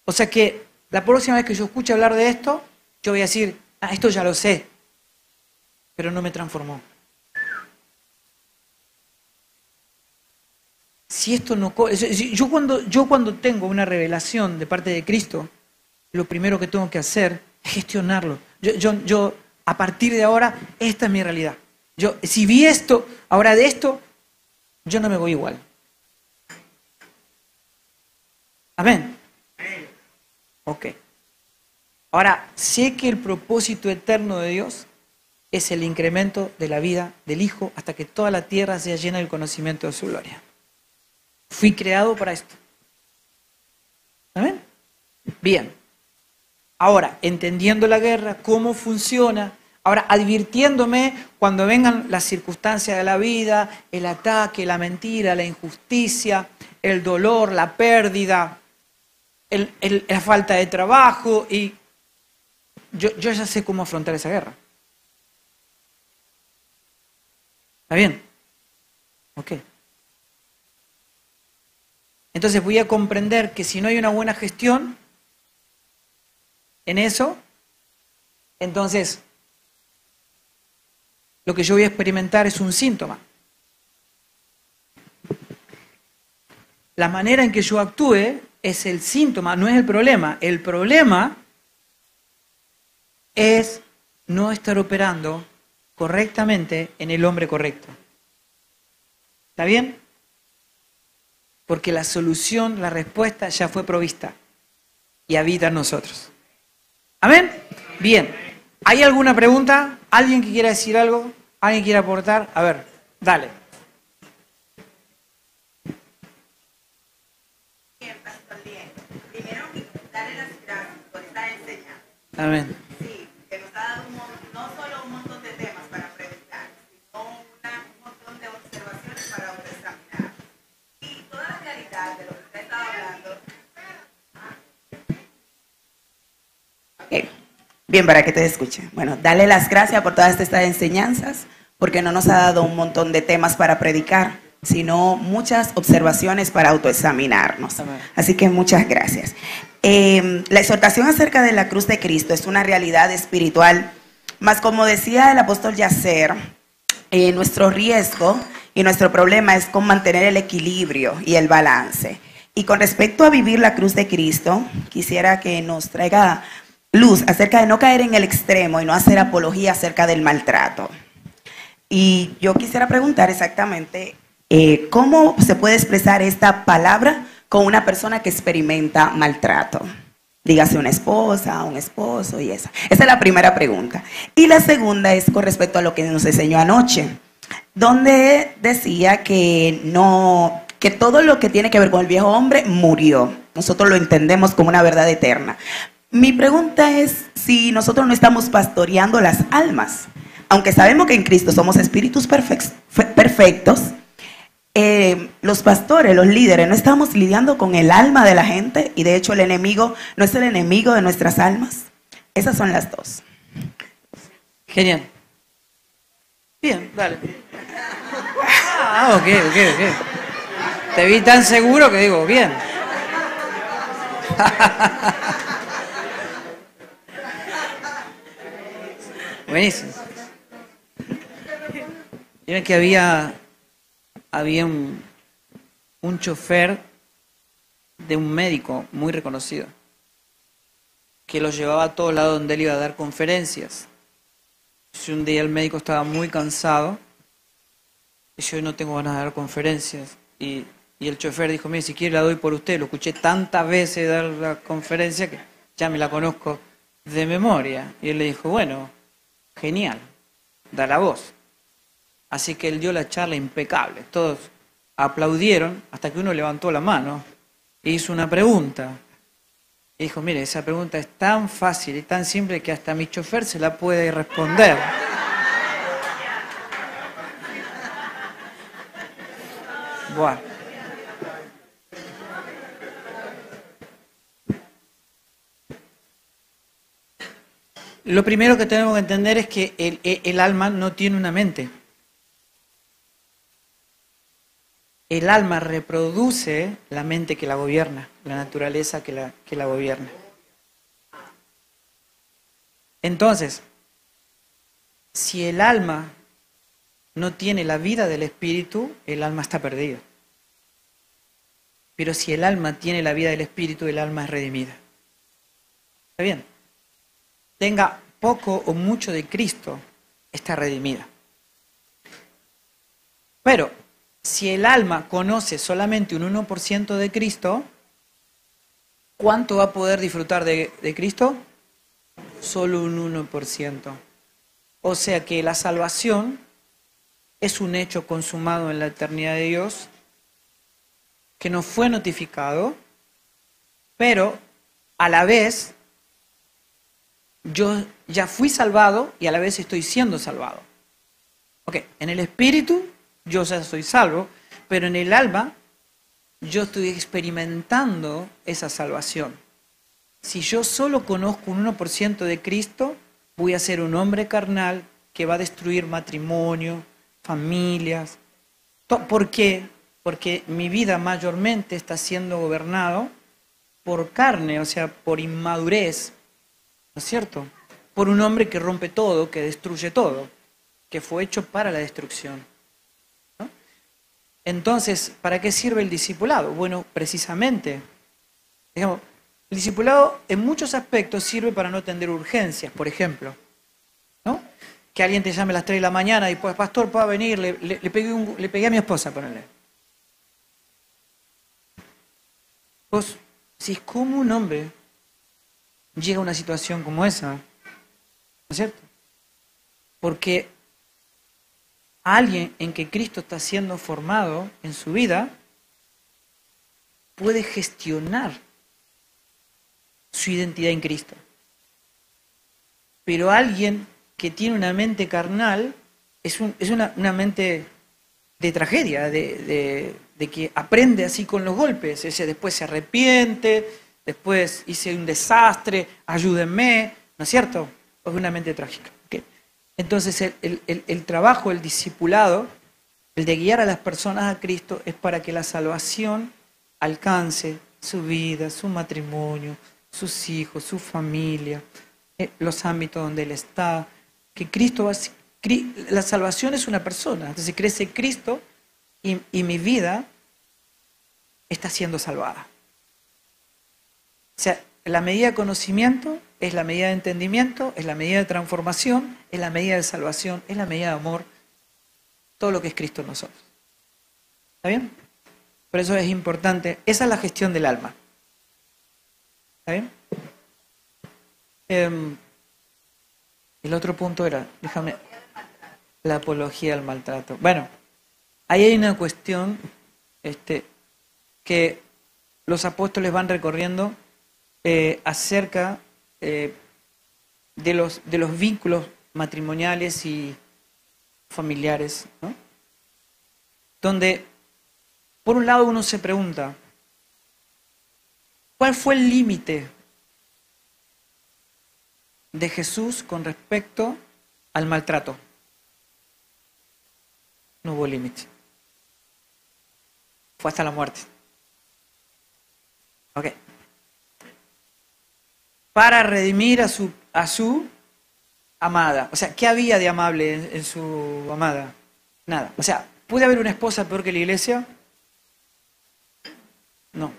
O sea que la próxima vez que yo escuche hablar de esto, yo voy a decir, esto ya lo sé, pero no me transformó. Si esto no... Yo cuando tengo una revelación de parte de Cristo, lo primero que tengo que hacer es gestionarlo. Yo a partir de ahora, esta es mi realidad. Si vi esto, ahora de esto, yo no me voy igual. Amén. Ok. Ahora, sé que el propósito eterno de Dios es el incremento de la vida del Hijo hasta que toda la tierra sea llena del conocimiento de su gloria. Fui creado para esto. ¿Amén? Bien. Ahora, entendiendo la guerra, cómo funciona, ahora advirtiéndome cuando vengan las circunstancias de la vida, el ataque, la mentira, la injusticia, el dolor, la pérdida, la falta de trabajo, y yo ya sé cómo afrontar esa guerra. ¿Está bien? Ok. Entonces voy a comprender que si no hay una buena gestión en eso, entonces lo que yo voy a experimentar es un síntoma. La manera en que yo actúe es el síntoma, no es el problema. El problema es no estar operando correctamente en el hombre correcto. ¿Está bien? Porque la solución, la respuesta ya fue provista y habita en nosotros. ¿Amén? Bien. ¿Hay alguna pregunta? ¿Alguien que quiera decir algo? ¿Alguien quiere aportar? A ver, dale. Bien, Pastor Lien. Primero, darle las gracias por esta enseñanza. Amén. Sí, que nos ha dado no solo un montón de temas para predicar, sino un montón de observaciones para autoexaminar. Y toda la realidad de lo que usted estaba hablando. Ok. Bien, para que te escuche. Bueno, dale las gracias por todas estas enseñanzas, porque no nos ha dado un montón de temas para predicar, sino muchas observaciones para autoexaminarnos. Así que muchas gracias. La exhortación acerca de la cruz de Cristo es una realidad espiritual, mas como decía el apóstol Yacer, nuestro riesgo y nuestro problema es con mantener el equilibrio y el balance. Y con respecto a vivir la cruz de Cristo, quisiera que nos traiga luz acerca de no caer en el extremo y no hacer apología acerca del maltrato. Y yo quisiera preguntar exactamente cómo se puede expresar esta palabra con una persona que experimenta maltrato. Dígase una esposa, un esposo y esa. Esa es la primera pregunta. Y la segunda es con respecto a lo que nos enseñó anoche, donde decía que todo lo que tiene que ver con el viejo hombre murió. Nosotros lo entendemos como una verdad eterna. Mi pregunta es si nosotros no estamos pastoreando las almas. Aunque sabemos que en Cristo somos espíritus perfectos, los pastores, los líderes, no estamos lidiando con el alma de la gente, y de hecho el enemigo no es el enemigo de nuestras almas. Esas son las dos. Genial. Bien, dale. Ah, ok. Te vi tan seguro que digo, bien. Buenísimo. Miren que había un chofer de un médico muy reconocido que lo llevaba a todos lados donde él iba a dar conferencias. Si un día el médico estaba muy cansado, y yo no tengo ganas de dar conferencias, y el chofer dijo, mire, si quiere la doy por usted, lo escuché tantas veces dar la conferencia que ya me la conozco de memoria. Y él le dijo, bueno, genial, da la voz. Así que él dio la charla impecable, todos aplaudieron hasta que uno levantó la mano e hizo una pregunta. Y dijo, mire, esa pregunta es tan fácil y tan simple que hasta mi chofer se la puede responder. Bueno. Lo primero que tenemos que entender es que el alma no tiene una mente. El alma reproduce la mente que la gobierna, la naturaleza que la gobierna. Entonces, si el alma no tiene la vida del espíritu, el alma está perdida. Pero si el alma tiene la vida del espíritu, el alma es redimida. ¿Está bien? Tenga poco o mucho de Cristo, está redimida. Pero si el alma conoce solamente un 1% de Cristo, ¿cuánto va a poder disfrutar de Cristo? solo un 1%. O sea que la salvación es un hecho consumado en la eternidad de Dios, que nos fue notificado, pero a la vez yo ya fui salvado y a la vez estoy siendo salvado. Ok, en el espíritu yo ya soy salvo, pero en el alma yo estoy experimentando esa salvación. Si yo solo conozco un 1% de Cristo, voy a ser un hombre carnal que va a destruir matrimonio, familias. ¿Por qué? Porque mi vida mayormente está siendo gobernado por carne, o sea, por inmadurez, ¿no es cierto? Por un hombre que rompe todo, que destruye todo, que fue hecho para la destrucción. ¿No? Entonces, ¿para qué sirve el discipulado? Bueno, precisamente, digamos, el discipulado en muchos aspectos sirve para no atender urgencias, por ejemplo, ¿no? Que alguien te llame a las 3 de la mañana y pues, pastor, ¿puede venir? Le pegué a mi esposa, ponele. Vos decís, ¿cómo un hombre llega a una situación como esa? ¿No es cierto? Porque alguien en que Cristo está siendo formado en su vida puede gestionar su identidad en Cristo. Pero alguien que tiene una mente carnal es una mente de tragedia, de que aprende así con los golpes, después se arrepiente, después hice un desastre, ayúdenme, ¿no es cierto? Es una mente trágica. ¿Okay? Entonces el trabajo, el discipulado, el de guiar a las personas a Cristo es para que la salvación alcance su vida, su matrimonio, sus hijos, su familia, los ámbitos donde Él está, que Cristo va a... La salvación es una persona, entonces crece Cristo y mi vida está siendo salvada. O sea, la medida de conocimiento es la medida de entendimiento, es la medida de transformación, es la medida de salvación, es la medida de amor, todo lo que es Cristo en nosotros. ¿Está bien? Por eso es importante, esa es la gestión del alma. ¿Está bien? El otro punto era, déjame, la apología al maltrato. Bueno, ahí hay una cuestión que los apóstoles van recorriendo acerca de los vínculos matrimoniales y familiares, ¿no? Donde, por un lado, uno se pregunta, ¿cuál fue el límite de Jesús con respecto al maltrato? No hubo límite. Fue hasta la muerte. Ok. Para redimir a su amada. O sea, ¿qué había de amable en su amada? Nada. O sea, ¿puede haber una esposa peor que la iglesia? No.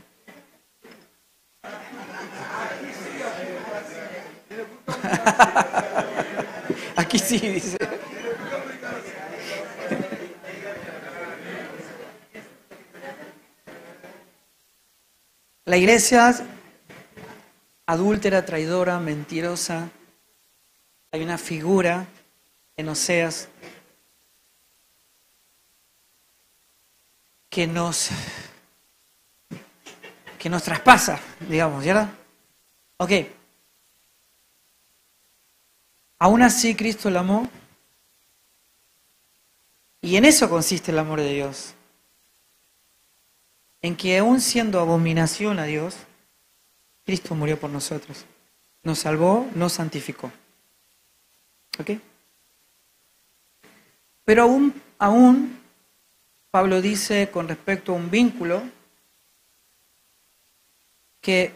Aquí sí, dice. La iglesia adúltera, traidora, mentirosa. Hay una figura en Oseas que nos traspasa, digamos, ¿verdad? Ok. Aún así Cristo la amó y en eso consiste el amor de Dios. En que aún siendo abominación a Dios, Cristo murió por nosotros. Nos salvó, nos santificó. ¿Ok? Pero aún Pablo dice con respecto a un vínculo que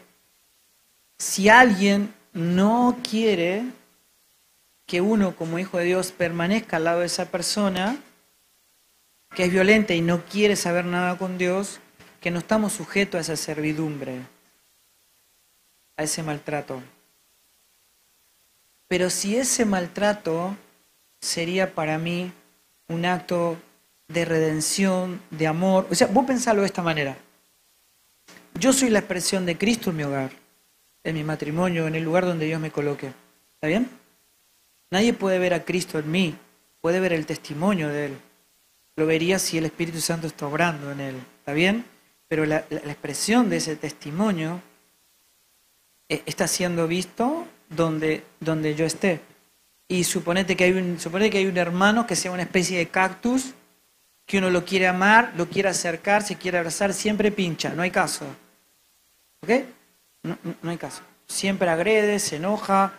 si alguien no quiere que uno como hijo de Dios permanezca al lado de esa persona que es violenta y no quiere saber nada con Dios, que no estamos sujetos a esa servidumbre, a ese maltrato. Pero si ese maltrato sería para mí un acto de redención, de amor, o sea, vos pensalo de esta manera. Yo soy la expresión de Cristo en mi hogar, en mi matrimonio, en el lugar donde Dios me coloque. ¿Está bien? Nadie puede ver a Cristo en mí, puede ver el testimonio de Él. Lo vería si el Espíritu Santo está obrando en Él. ¿Está bien? Pero la expresión de ese testimonio está siendo visto donde yo esté. Y suponete que hay un hermano que sea una especie de cactus, que uno lo quiere amar, lo quiere acercar, se quiere abrazar, siempre pincha, no hay caso. ¿Ok? No hay caso. Siempre agrede, se enoja,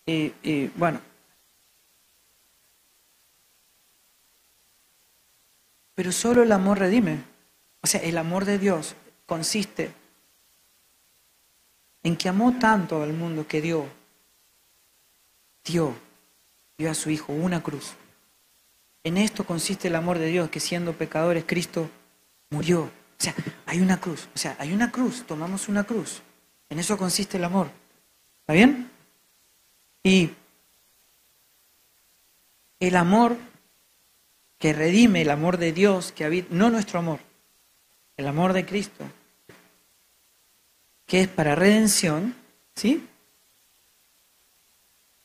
y bueno. Pero solo el amor redime. O sea, el amor de Dios consiste en que amó tanto al mundo que dio a su Hijo una cruz. En esto consiste el amor de Dios, que siendo pecadores, Cristo murió. O sea, hay una cruz. O sea, hay una cruz. Tomamos una cruz. En eso consiste el amor. ¿Está bien? Y el amor que redime, el amor de Dios que habita, no nuestro amor, el amor de Cristo, que es para redención, ¿sí?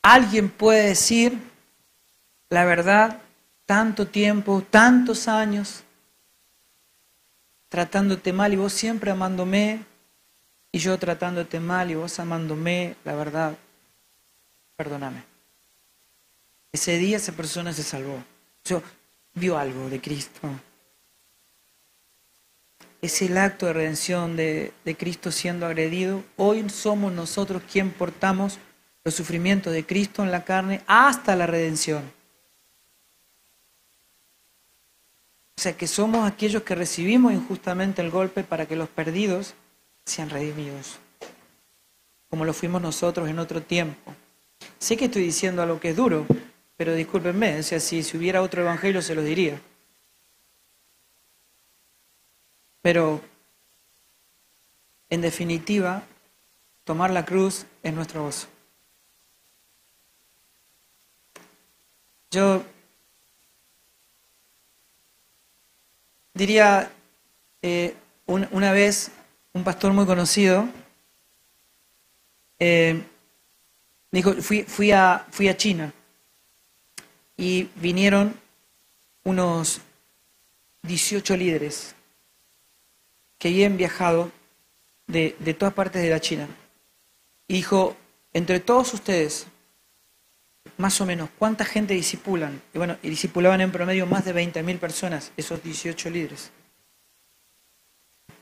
Alguien puede decir la verdad tanto tiempo, tantos años, tratándote mal y vos siempre amándome, y yo tratándote mal y vos amándome, la verdad, perdóname. Ese día esa persona se salvó. Vio algo de Cristo. Es el acto de redención de Cristo siendo agredido. Hoy somos nosotros quien portamos los sufrimientos de Cristo en la carne hasta la redención. O sea que somos aquellos que recibimos injustamente el golpe para que los perdidos sean redimidos, como lo fuimos nosotros en otro tiempo. Sé que estoy diciendo algo que es duro, pero discúlpenme, o sea, si hubiera otro evangelio se los diría. Pero, en definitiva, tomar la cruz es nuestro gozo. Yo diría, una vez, un pastor muy conocido, dijo, fui a China y vinieron unos 18 líderes que habían viajado de todas partes de la China. Y dijo, entre todos ustedes, más o menos, ¿cuánta gente discipulan? Y bueno, y discipulaban en promedio más de 20.000 personas, esos 18 líderes.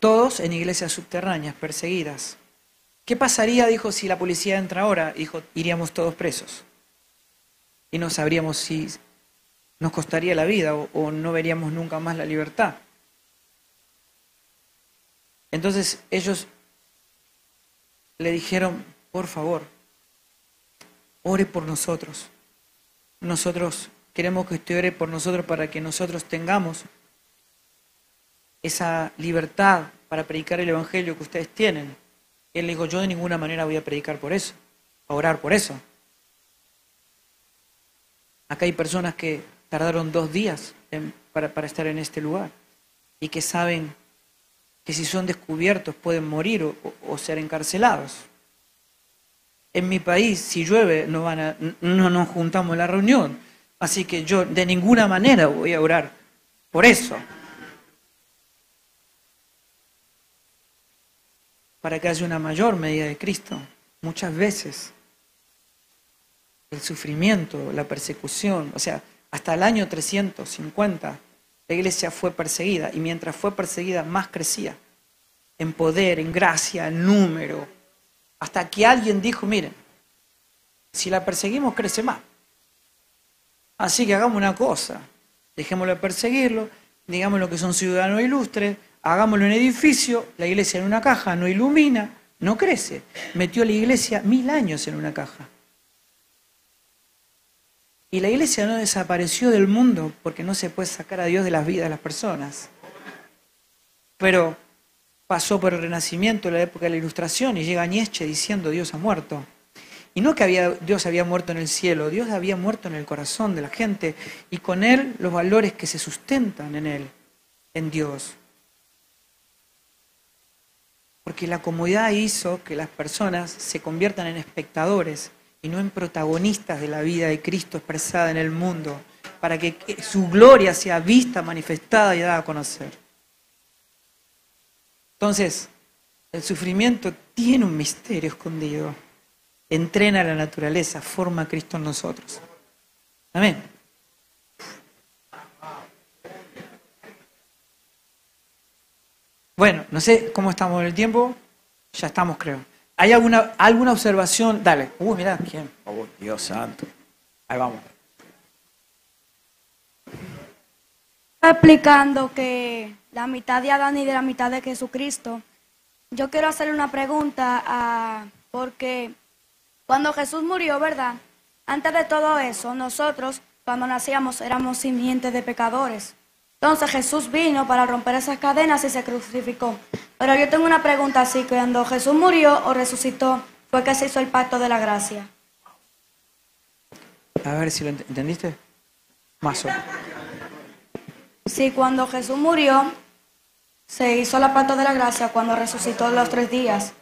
Todos en iglesias subterráneas, perseguidas. ¿Qué pasaría, dijo, si la policía entra ahora? Dijo, iríamos todos presos. Y no sabríamos si nos costaría la vida o no veríamos nunca más la libertad. Entonces ellos le dijeron, por favor, ore por nosotros. Nosotros queremos que usted ore por nosotros para que nosotros tengamos esa libertad para predicar el evangelio que ustedes tienen. Y él le dijo, yo de ninguna manera voy a predicar por eso, a orar por eso. Acá hay personas que tardaron 2 días para estar en este lugar y que saben que si son descubiertos pueden morir o ser encarcelados. En mi país, si llueve, no nos juntamos en la reunión. Así que yo de ninguna manera voy a orar por eso. Para que haya una mayor medida de Cristo. Muchas veces el sufrimiento, la persecución, o sea, hasta el año 350 la iglesia fue perseguida y mientras fue perseguida más crecía en poder, en gracia, en número, hasta que alguien dijo, miren, si la perseguimos crece más. Así que hagamos una cosa, dejémoslo de perseguirlo, digamos lo que son ciudadanos ilustres, hagámoslo en edificio, la iglesia en una caja no ilumina, no crece. Metió la iglesia 1000 años en una caja. Y la iglesia no desapareció del mundo porque no se puede sacar a Dios de las vidas de las personas. Pero pasó por el Renacimiento, la época de la Ilustración, y llega Nietzsche diciendo Dios ha muerto. Y no que Dios había muerto en el cielo, Dios había muerto en el corazón de la gente y con él los valores que se sustentan en él, en Dios. Porque la comodidad hizo que las personas se conviertan en espectadores y no en protagonistas de la vida de Cristo expresada en el mundo, para que su gloria sea vista, manifestada y dada a conocer. Entonces, el sufrimiento tiene un misterio escondido. Entrena a la naturaleza, forma a Cristo en nosotros. Amén. Bueno, no sé cómo estamos en el tiempo. Ya estamos, creo. ¿Hay alguna observación? Dale. Mirá, ¿quién? Oh, Dios santo. Ahí vamos. Explicando que la mitad de Adán y de la mitad de Jesucristo. Yo quiero hacerle una pregunta, porque cuando Jesús murió, ¿verdad? Antes de todo eso, nosotros, cuando nacíamos, éramos simientes de pecadores. Entonces Jesús vino para romper esas cadenas y se crucificó. Pero yo tengo una pregunta así, que cuando Jesús murió o resucitó, fue que se hizo el pacto de la gracia. A ver si lo entendiste. Más o menos. Sí, cuando Jesús murió, se hizo el pacto de la gracia cuando resucitó en los 3 días.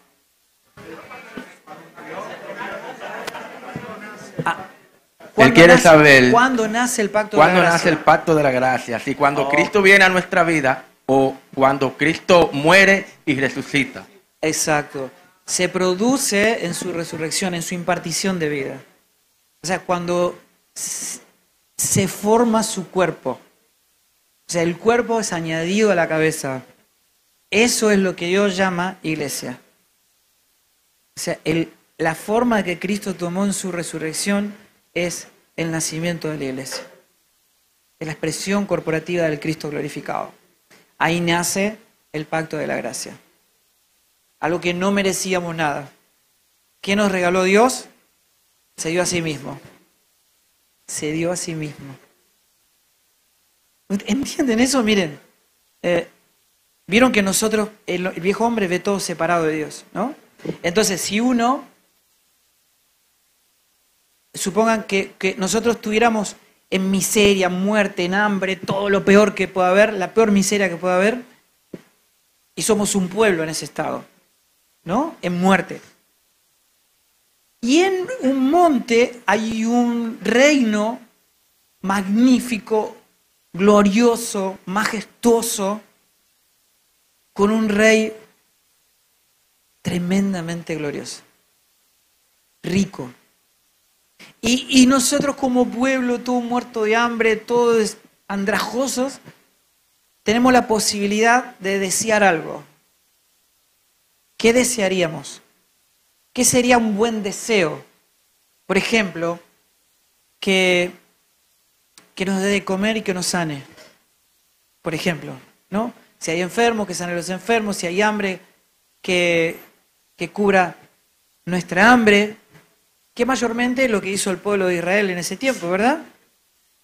Él quiere saber ¿cuándo nace el pacto de la gracia? ¿Cuándo nace el pacto de la gracia? Si cuando Cristo viene a nuestra vida o cuando Cristo muere y resucita. Exacto. Se produce en su resurrección, en su impartición de vida. O sea, cuando se forma su cuerpo. O sea, el cuerpo es añadido a la cabeza. Eso es lo que Dios llama iglesia. O sea, la forma que Cristo tomó en su resurrección es el nacimiento de la iglesia. Es la expresión corporativa del Cristo glorificado. Ahí nace el pacto de la gracia. Algo que no merecíamos nada. ¿Qué nos regaló Dios? Se dio a sí mismo. Se dio a sí mismo. ¿Entienden eso? Miren, vieron que nosotros, el viejo hombre ve todo separado de Dios, ¿no? Entonces, si uno, supongan que nosotros tuviéramos en miseria, muerte, en hambre, todo lo peor que pueda haber, la peor miseria que pueda haber, y somos un pueblo en ese estado, ¿no? En muerte. Y en un monte hay un reino magnífico, glorioso, majestuoso, con un rey tremendamente glorioso, rico. Y nosotros como pueblo, todo muerto de hambre, todos andrajosos, tenemos la posibilidad de desear algo. ¿Qué desearíamos? ¿Qué sería un buen deseo? Por ejemplo, que nos dé de comer y que nos sane. Por ejemplo, ¿no? Si hay enfermos, que sane a los enfermos. Si hay hambre, que cubra nuestra hambre. Que mayormente lo que hizo el pueblo de Israel en ese tiempo, ¿verdad?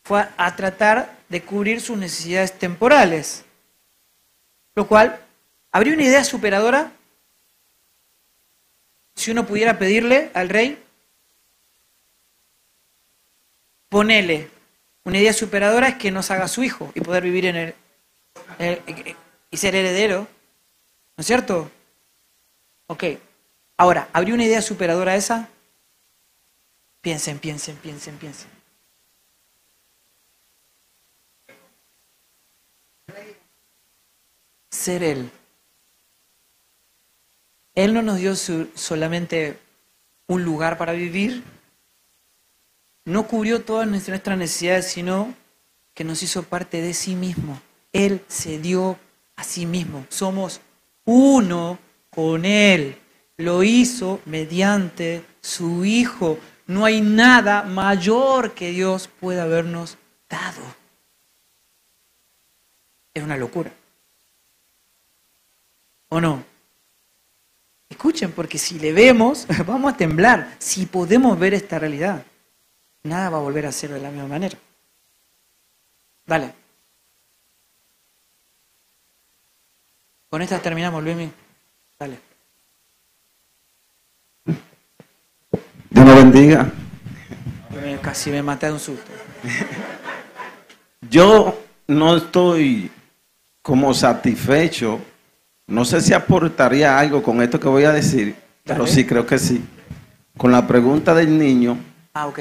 Fue a tratar de cubrir sus necesidades temporales. Lo cual, ¿habría una idea superadora? Si uno pudiera pedirle al rey, ponele, una idea superadora es que nos haga su hijo y poder vivir y ser heredero, ¿no es cierto? Ok, ahora, ¿habría una idea superadora a esa? Piensen. Ser Él. Él no nos dio solamente un lugar para vivir, no cubrió todas nuestras necesidades, sino que nos hizo parte de sí mismo. Él se dio a sí mismo. Somos uno con Él. Lo hizo mediante su Hijo. No hay nada mayor que Dios pueda habernos dado. Es una locura. ¿O no? Escuchen, porque si le vemos, vamos a temblar. Si podemos ver esta realidad, nada va a volver a ser de la misma manera. Dale. Con esta terminamos, Luismi. Dale. Dios nos bendiga. Casi me maté de un susto. Yo no estoy como satisfecho. No sé si aportaría algo con esto que voy a decir, pero Dale. sí creo que sí. con la pregunta del niño, Ah, ok.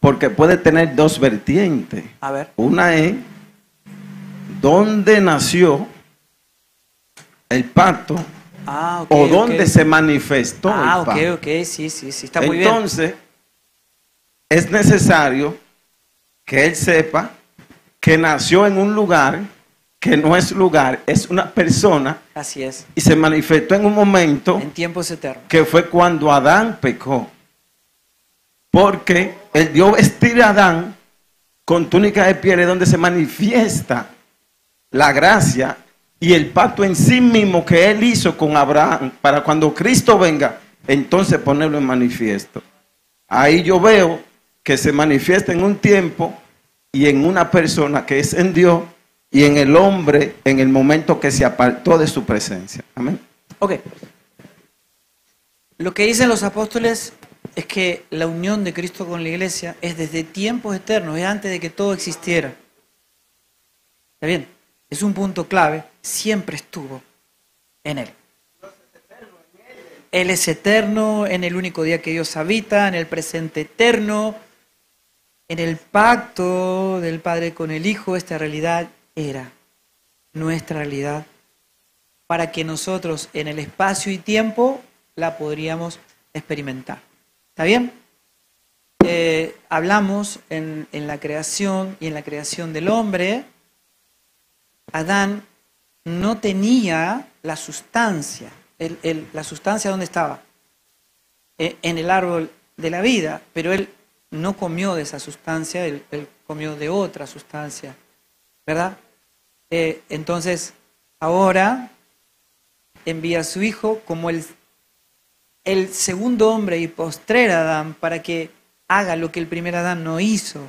porque puede tener dos vertientes. A ver. Una es dónde nació el pacto Ah, ok. o dónde ok. se manifestó Ah, el ok, pacto. ok. Sí, sí, sí. Está muy bien. Entonces, es necesario que él sepa que nació en un lugar que no es lugar, es una persona Así es. y se manifestó en un momento En tiempos eternos. que fue cuando Adán pecó. Porque él dio vestir a Adán con túnica de pieles donde se manifiesta la gracia y el pacto en sí mismo que él hizo con Abraham para cuando Cristo venga, entonces ponerlo en manifiesto. Ahí yo veo que se manifiesta en un tiempo y en una persona que es en Dios y en el hombre en el momento que se apartó de su presencia. Amén. Ok. Lo que dicen los apóstoles es que la unión de Cristo con la iglesia es desde tiempos eternos, es antes de que todo existiera. ¿Está bien? Es un punto clave, siempre estuvo en Él. Él es eterno, en el único día que Dios habita, en el presente eterno, en el pacto del Padre con el Hijo, esta realidad era nuestra realidad, para que nosotros en el espacio y tiempo la podríamos experimentar. ¿Está bien? Hablamos en la creación y en la creación del hombre. Adán no tenía la sustancia. ¿La sustancia dónde estaba? En el árbol de la vida, pero él no comió de esa sustancia, él comió de otra sustancia, ¿verdad? Entonces, ahora envía a su hijo como el segundo hombre y postrer Adán para que haga lo que el primer Adán no hizo,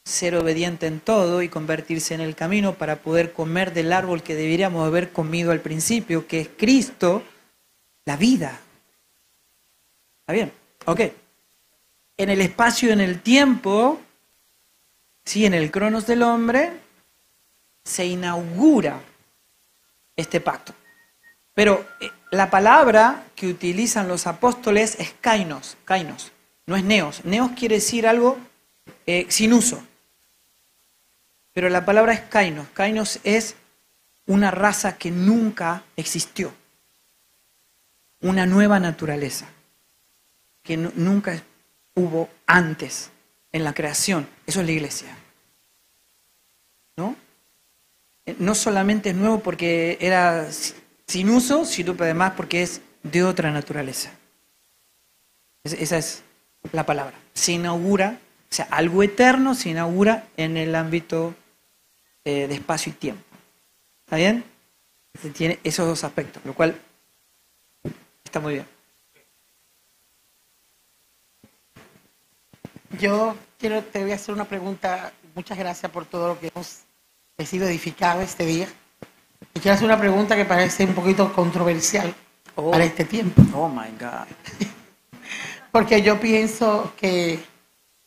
ser obediente en todo y convertirse en el camino para poder comer del árbol que deberíamos haber comido al principio, que es Cristo, la vida. ¿Está bien? Ok. En el espacio y en el tiempo, sí, en el cronos del hombre, se inaugura este pacto. Pero la palabra que utilizan los apóstoles es kainos, no es neos. Neos quiere decir algo sin uso. Pero la palabra es kainos. Kainos es una raza que nunca existió. Una nueva naturaleza que nunca hubo antes en la creación. Eso es la iglesia. ¿No? No solamente es nuevo porque era sin uso, sino además porque es de otra naturaleza. Esa es la palabra. Se inaugura, o sea, algo eterno se inaugura en el ámbito de espacio y tiempo. ¿Está bien? Se tiene esos dos aspectos, lo cual está muy bien. Te voy a hacer una pregunta. Muchas gracias por todo lo que hemos sido edificado este día. Y quiero hacer una pregunta que parece un poquito controversial para este tiempo. Oh my God. Porque yo pienso que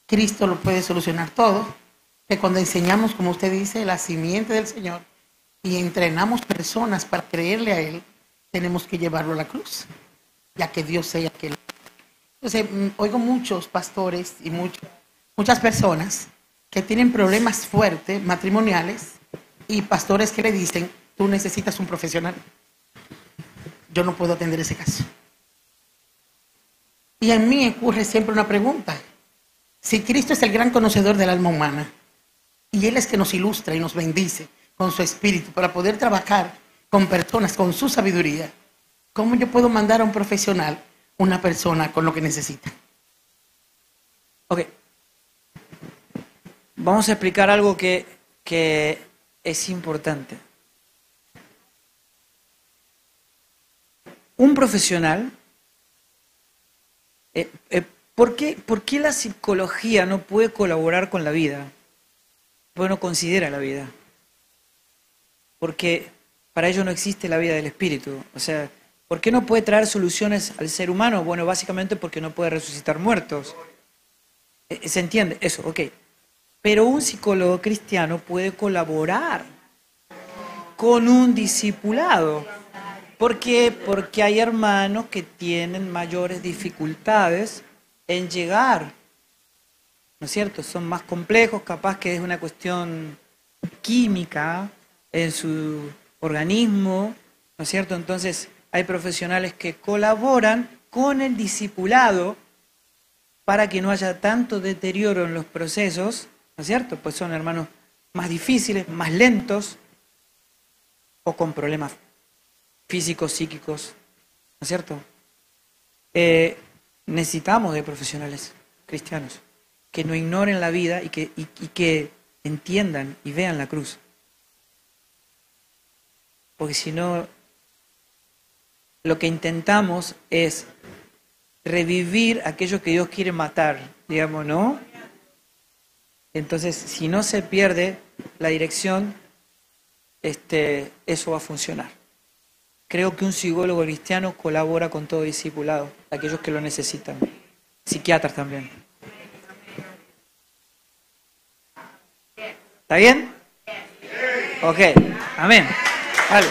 Cristo lo puede solucionar todo. Que cuando enseñamos, como usted dice, la simiente del Señor y entrenamos personas para creerle a Él, tenemos que llevarlo a la cruz, ya que Dios sea aquel. Entonces, oigo muchos pastores y muchas personas que tienen problemas fuertes matrimoniales y pastores que le dicen, tú necesitas un profesional. Yo no puedo atender ese caso. Y en mí ocurre siempre una pregunta. Si Cristo es el gran conocedor del alma humana y Él es que nos ilustra y nos bendice con su espíritu para poder trabajar con personas con su sabiduría, ¿cómo yo puedo mandar a un profesional una persona con lo que necesita? Ok. Vamos a explicar algo que es importante. Un profesional, ¿por qué la psicología no puede colaborar con la vida? Porque no considera la vida. Porque para ello no existe la vida del espíritu. O sea, ¿por qué no puede traer soluciones al ser humano? Bueno, básicamente porque no puede resucitar muertos. ¿Se entiende? Eso, ok. Pero un psicólogo cristiano puede colaborar con un discipulado. ¿Por qué? Porque hay hermanos que tienen mayores dificultades en llegar, ¿no es cierto? Son más complejos, capaz que es una cuestión química en su organismo, ¿no es cierto? Entonces hay profesionales que colaboran con el discipulado para que no haya tanto deterioro en los procesos, ¿no es cierto? Pues son hermanos más difíciles, más lentos o con problemas físicos, psíquicos, ¿no es cierto? Necesitamos de profesionales cristianos que no ignoren la vida y que entiendan y vean la cruz. Porque si no, lo que intentamos es revivir aquello que Dios quiere matar, digamos, ¿no? Entonces, si no se pierde la dirección, eso va a funcionar. Creo que un psicólogo cristiano colabora con todo discipulado, aquellos que lo necesitan. Psiquiatras también. ¿Está bien? Ok, amén. Vale.